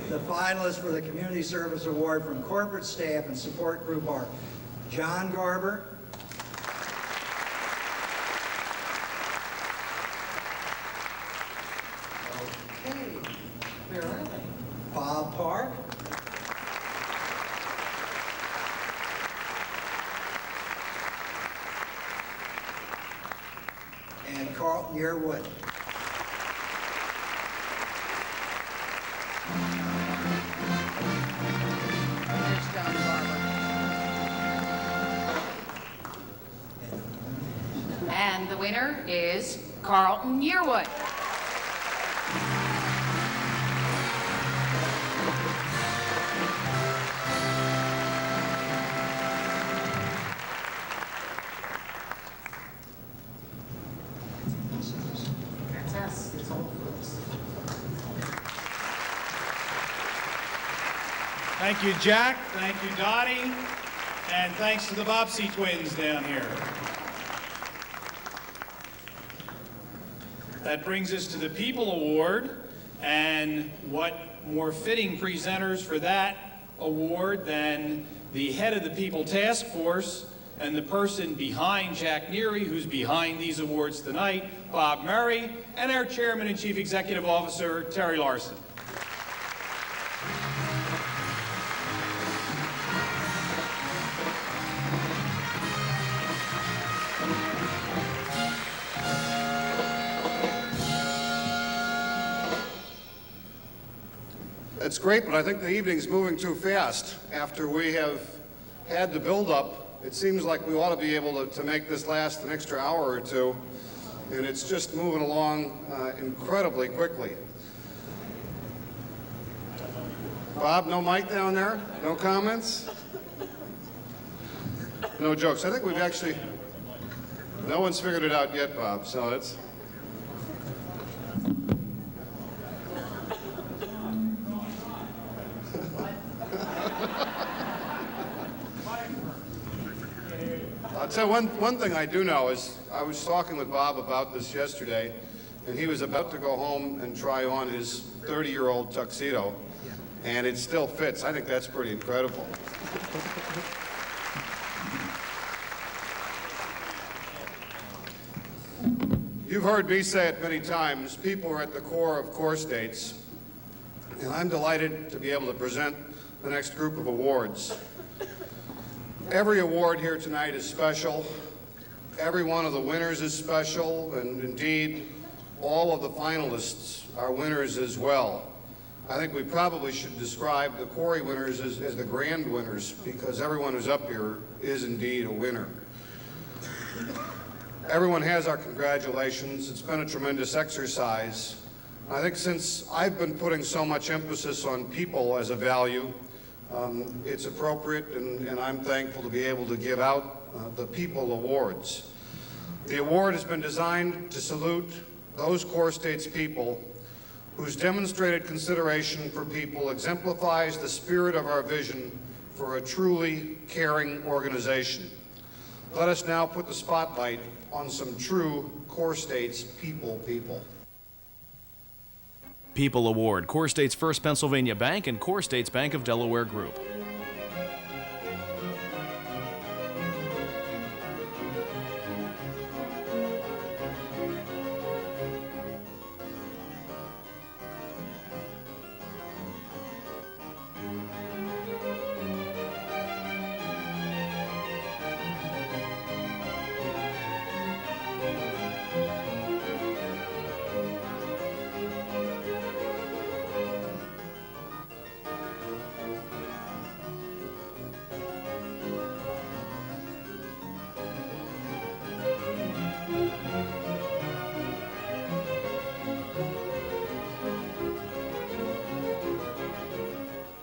The finalists for the Community Service Award from Corporate Staff and Support Group are John Garber, Bob Park, and Carlton Yearwood.
And the winner is Carlton Yearwood. That's us. It's all folks.
Thank you, Jack. Thank you, Dottie. And thanks to the Bobbsey twins down here. That brings us to the People Award, and what more fitting presenters for that award than the head of the People Task Force and the person behind Jack Neary, who's behind these awards tonight, Bob Murray, and our Chairman and Chief Executive Officer, Terry Larson.
It's great, but I think the evening's moving too fast. After we have had the build-up, it seems like we ought to be able to make this last an extra hour or two, and it's just moving along incredibly quickly. Bob, no mic down there? No comments? No jokes. I think we've actually, no one's figured it out yet, Bob, so it's... I'll tell you one thing I do know is I was talking with Bob about this yesterday, and he was about to go home and try on his 30-year-old tuxedo, and it still fits. I think that's pretty incredible. You've heard me say it many times, people are at the core of core states, and I'm delighted to be able to present the next group of awards. Every award here tonight is special. Every one of the winners is special, and indeed, all of the finalists are winners as well. I think we probably should describe the Corey winners as the grand winners, because everyone who's up here is indeed a winner. Everyone has our congratulations. It's been a tremendous exercise. I think since I've been putting so much emphasis on people as a value, it's appropriate, and I'm thankful to be able to give out the People Awards. The award has been designed to salute those core states people whose demonstrated consideration for people exemplifies the spirit of our vision for a truly caring organization. Let us now put the spotlight on some true core states people.
People Award, Core State's First Pennsylvania Bank and Core State's Bank of Delaware Group.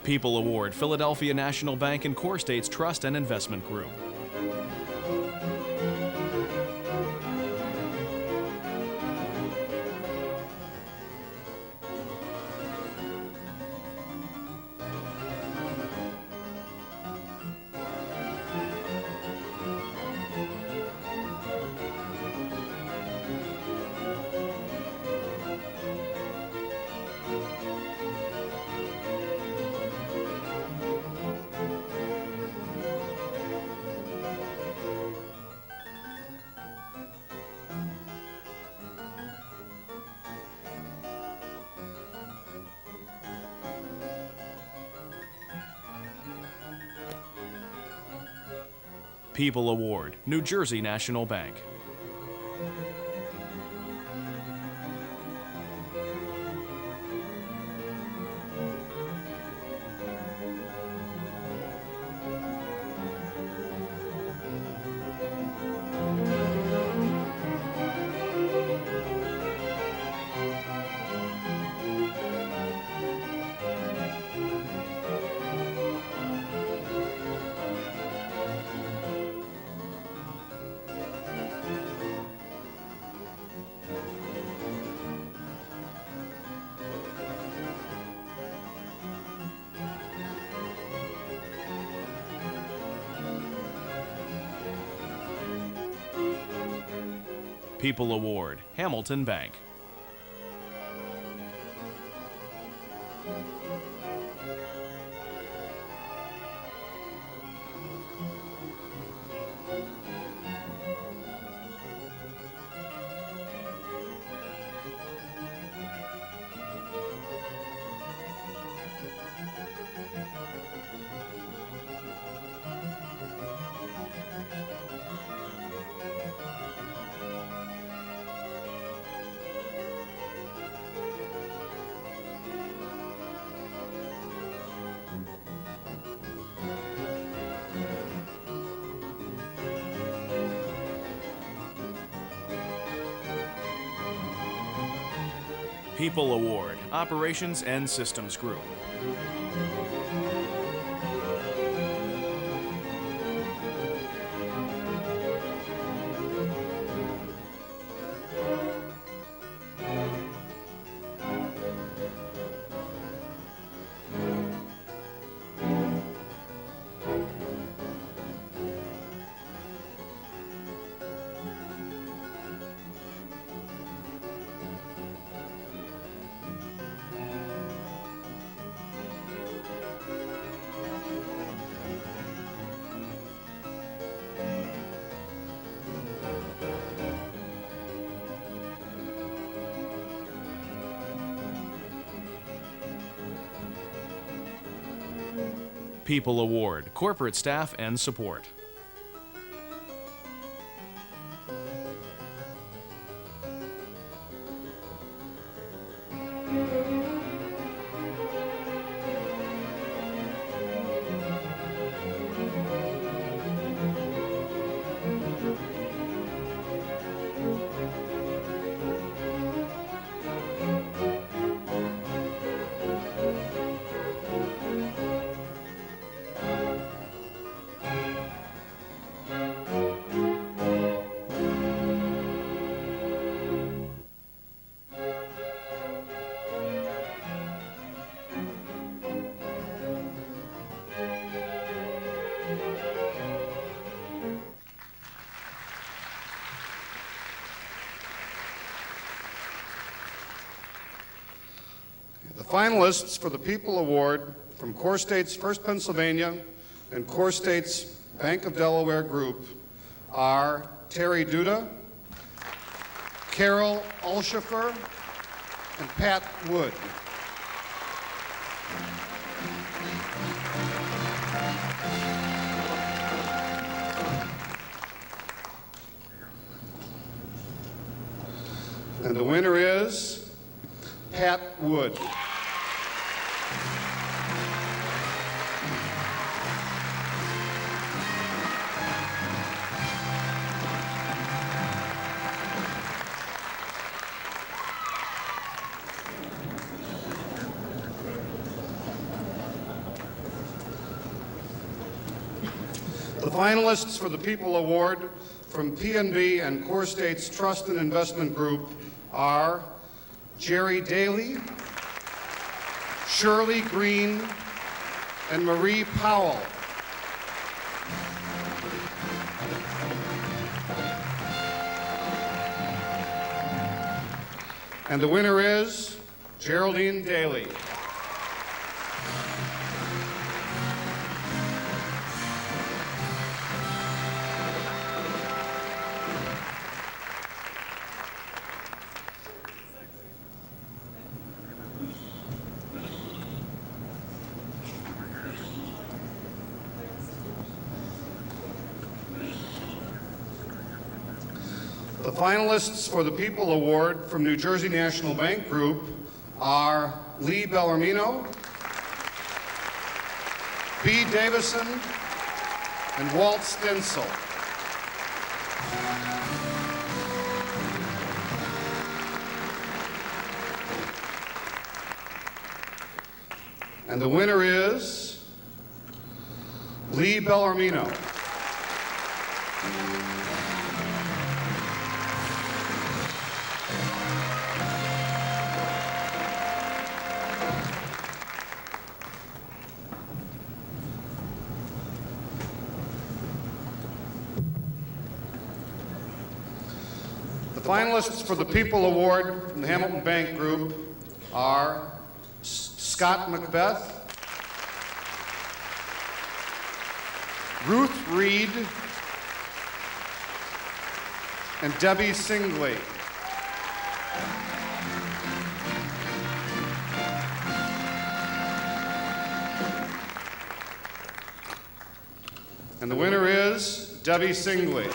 People Award, Philadelphia National Bank and Core State's Trust and Investment Group. People Award, New Jersey National Bank. People Award, Hamilton Bank. People Award, Operations and Systems Group. People Award, Corporate Staff and Support.
finalists for the People Award from Core States First Pennsylvania and Core States Bank of Delaware Group are Terry Duda, Carol Ulshifer, and Pat Wood. And the winner is Pat Wood. The finalists for the People Award from PNB and Core States Trust and Investment Group are Jerry Daly, Shirley Green, and Marie Powell. And the winner is Geraldine Daly. The finalists for the People Award from New Jersey National Bank Group are Lee Bellarmino, B. Davison, and Walt Stencil. And the winner is Lee Bellarmino. The finalists for the People Award from the Hamilton Bank Group are Scott Macbeth, Ruth Reed, and Debbie Singley. And the winner is Debbie Singley.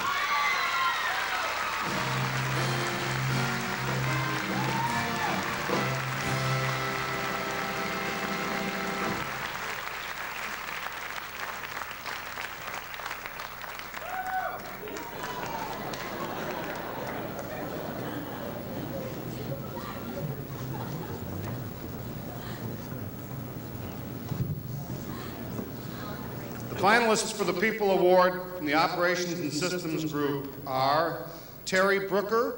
The finalists for the People Award from the Operations and Systems Group are Terry Brooker,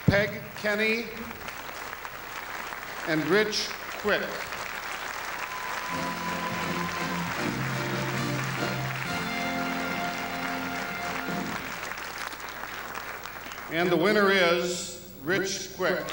Peg Kenny, and Rich Quick. And the winner is Rich Quick.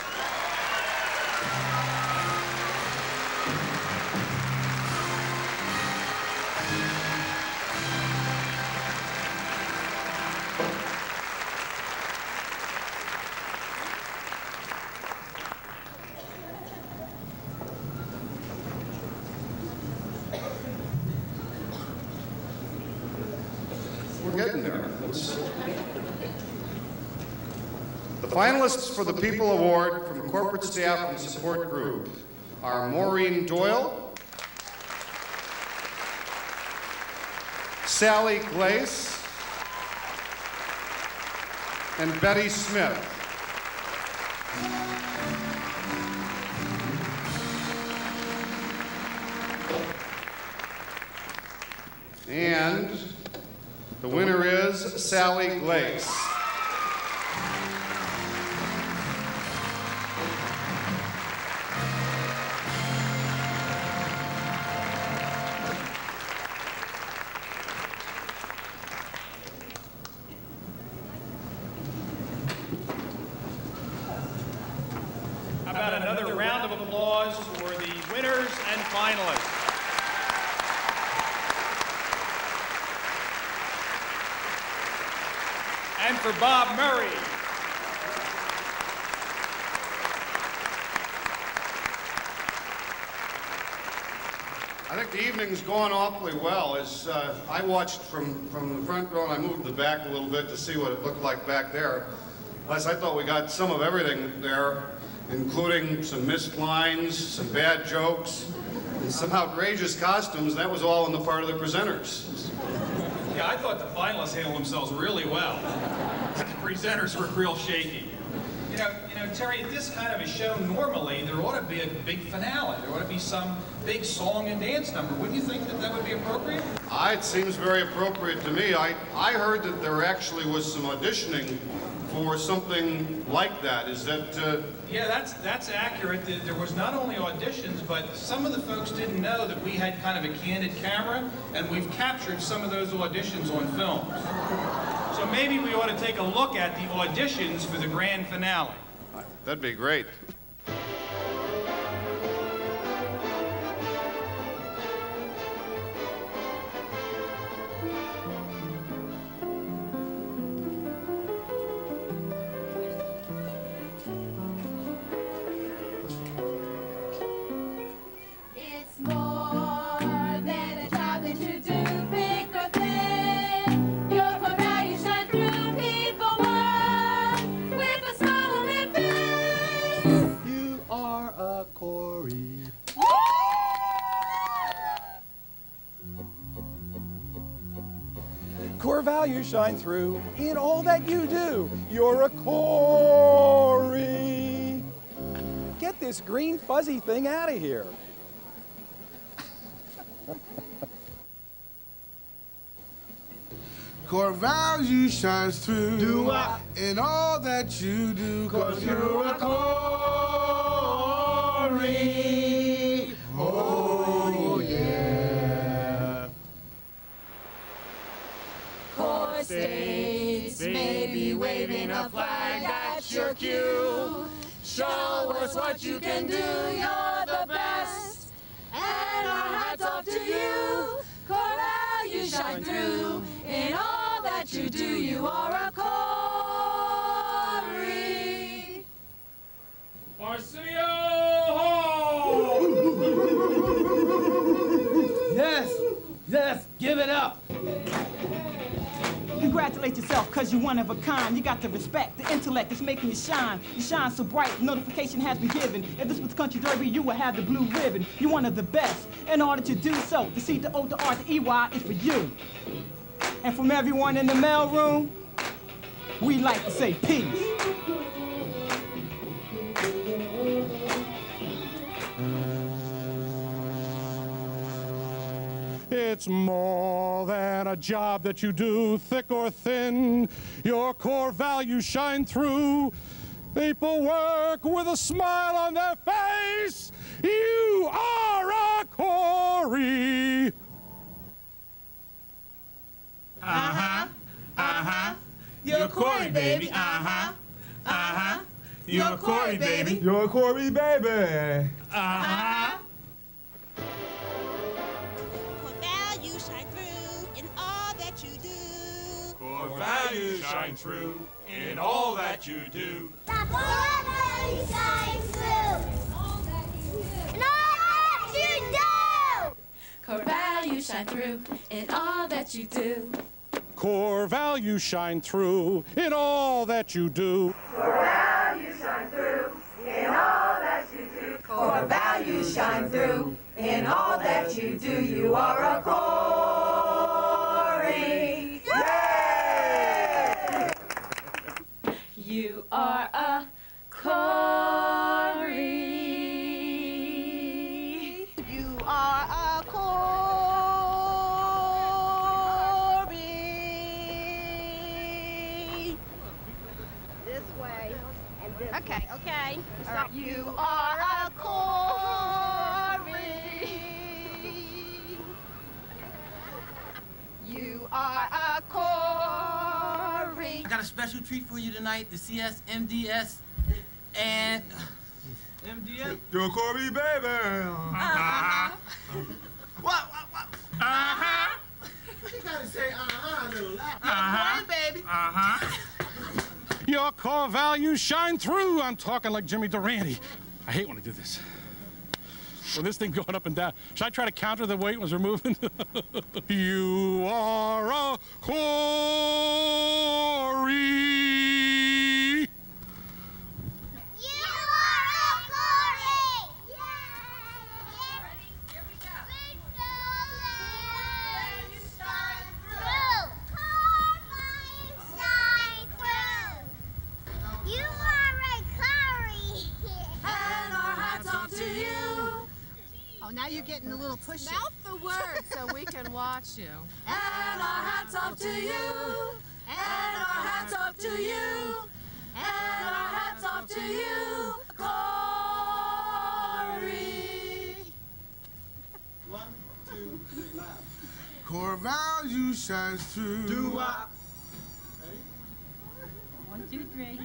We're getting there. The finalists for the People Award from Corporate Staff and Support Group are Maureen Doyle, Sally Glace, and Betty Smith. And the winner is Sally Glace.
finalists. And for Bob Murray.
I think the evening's gone awfully well. As I watched from the front row, and I moved the back a little bit to see what it looked like back there. Les, I thought we got some of everything there, including some missed lines, some bad jokes, and some outrageous costumes. That was all on the part of the presenters.
Yeah, I thought the finalists handled themselves really well. The presenters were real shaky. You know, Terry, at this kind of a show, normally there ought to be a big finale. There ought to be some big song and dance number. Wouldn't you think that that would be appropriate?
It seems very appropriate to me. I heard that there actually was some auditioning for something like that. Is that...
Yeah, that's accurate. There was not only auditions, but some of the folks didn't know that we had kind of a candid camera, and we've captured some of those auditions on film. So maybe we ought to take a look at the auditions for the grand finale.
That'd be great.
It's more than a job that you do, thick or thin. Your core values shine through. People work with a smile on their face.
You are a Corey.
Core values shine through in all that you do. You're a Corey. Get this green fuzzy thing out of here.
Core value shines through.
Do I?
In all that you do, 'cause you're a Corey. Oh, yeah.
Core states may be waving a flag, that's your cue. Show us what you can do, you're the best. And our hats off to you. Core values shine through. In all that you do, you are a Corey.
Arsenio Hall!
Yes, give it up. Congratulate yourself, cause you're one of a kind. You got the respect, the intellect is making you shine. You shine so bright, notification has been given. If this was country derby, you would have the blue ribbon. You're one of the best. In order to do so, the C, the O, the R, the EY is for you. And from everyone in the mailroom, we like to say peace.
It's more than a job that you do, thick or thin. Your core values shine through. People work with a smile on their face. You are a Corey.
You're a Corey, baby. You're a Corey, baby.
You're a Corey, baby.
Values shine through in all that you do.
Core values shine through in all that you do.
Core values shine through in all that you do. Core values shine through in all that you do.
Core values shine through in all that you do.
Core values shine through in all that you do. Core values shine through in all that you do. You are a Corey. Yay! You are a Corey. You are a Corey. This way and this way. Okay. All right. You are a Corey. You are a Corey.
I got a special treat for you tonight, the CS MDS and
MDM.
Yo, Corby, baby. What? You gotta say a little loud.
Baby.
Your core values shine through. I'm talking like Jimmy Durante. I hate when I do this. When this thing going up and down. Should I try to counter the weight as we're moving? You are a Corey.
Oh, now you're getting a little pushy. Mouth the word so we can watch you. And our hats off to you. And our hats off to you. And our hats off to you, Corey.
1, 2, 3, loud. Core value shines through. Do I? Ready?
1, 2, 3.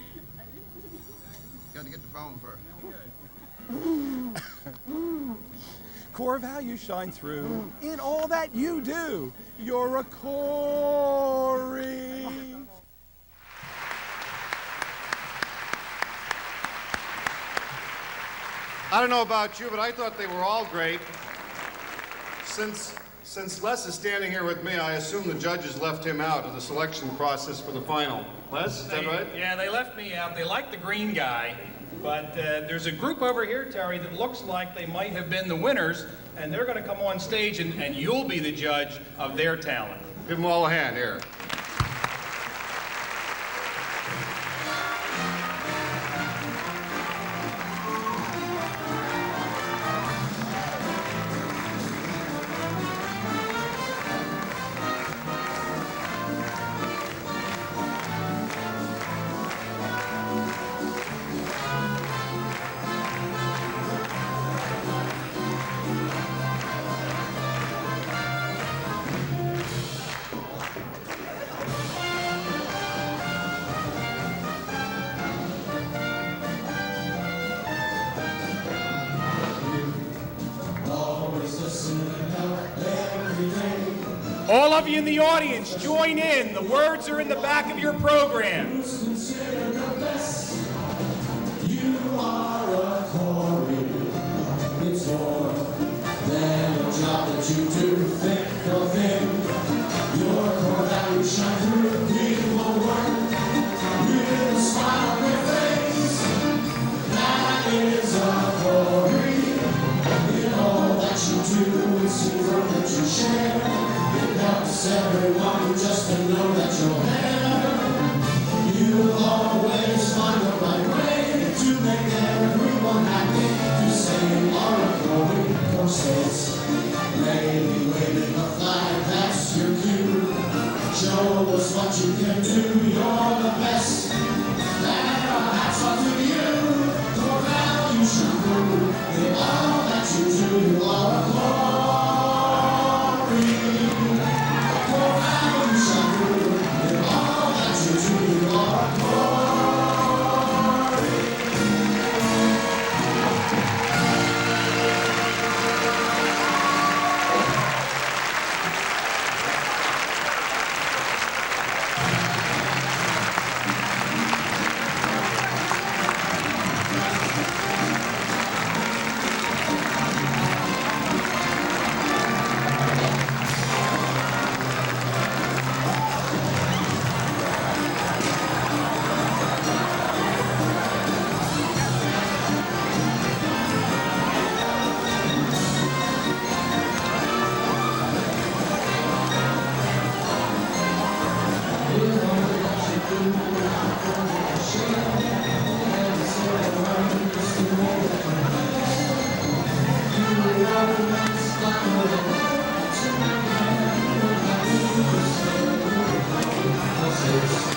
Got to get the phone first.
Core values shine through in all that you do. You're a Corey.
I don't know about you, but I thought they were all great. Since Les is standing here with me, I assume the judges left him out of the selection process for the final. Les, is that right?
Yeah, they left me out. They like the green guy. But there's a group over here, Terry, that looks like they might have been the winners, and they're going to come on stage, and you'll be the judge of their talent.
Give them all a hand here.
All of you in the audience, join in. The words are in the back of your programs.
You are a Corey. It's more than a job that you do, thick or thin. Your core values shine through. People work with a smile on their face. That is a Corey. In all that you do, it's the work that you share. It helps everyone just to know that you're there. You'll always find the right way to make everyone happy. To say you are a Corey, core states. Maybe waving a flag, that's your cue. Show us what you can do, you're the best. And our hats off to you. Core values shine through. In all that you do, you are a Corey. Core values shine through. In all that you do, you are a Corey. Thank you.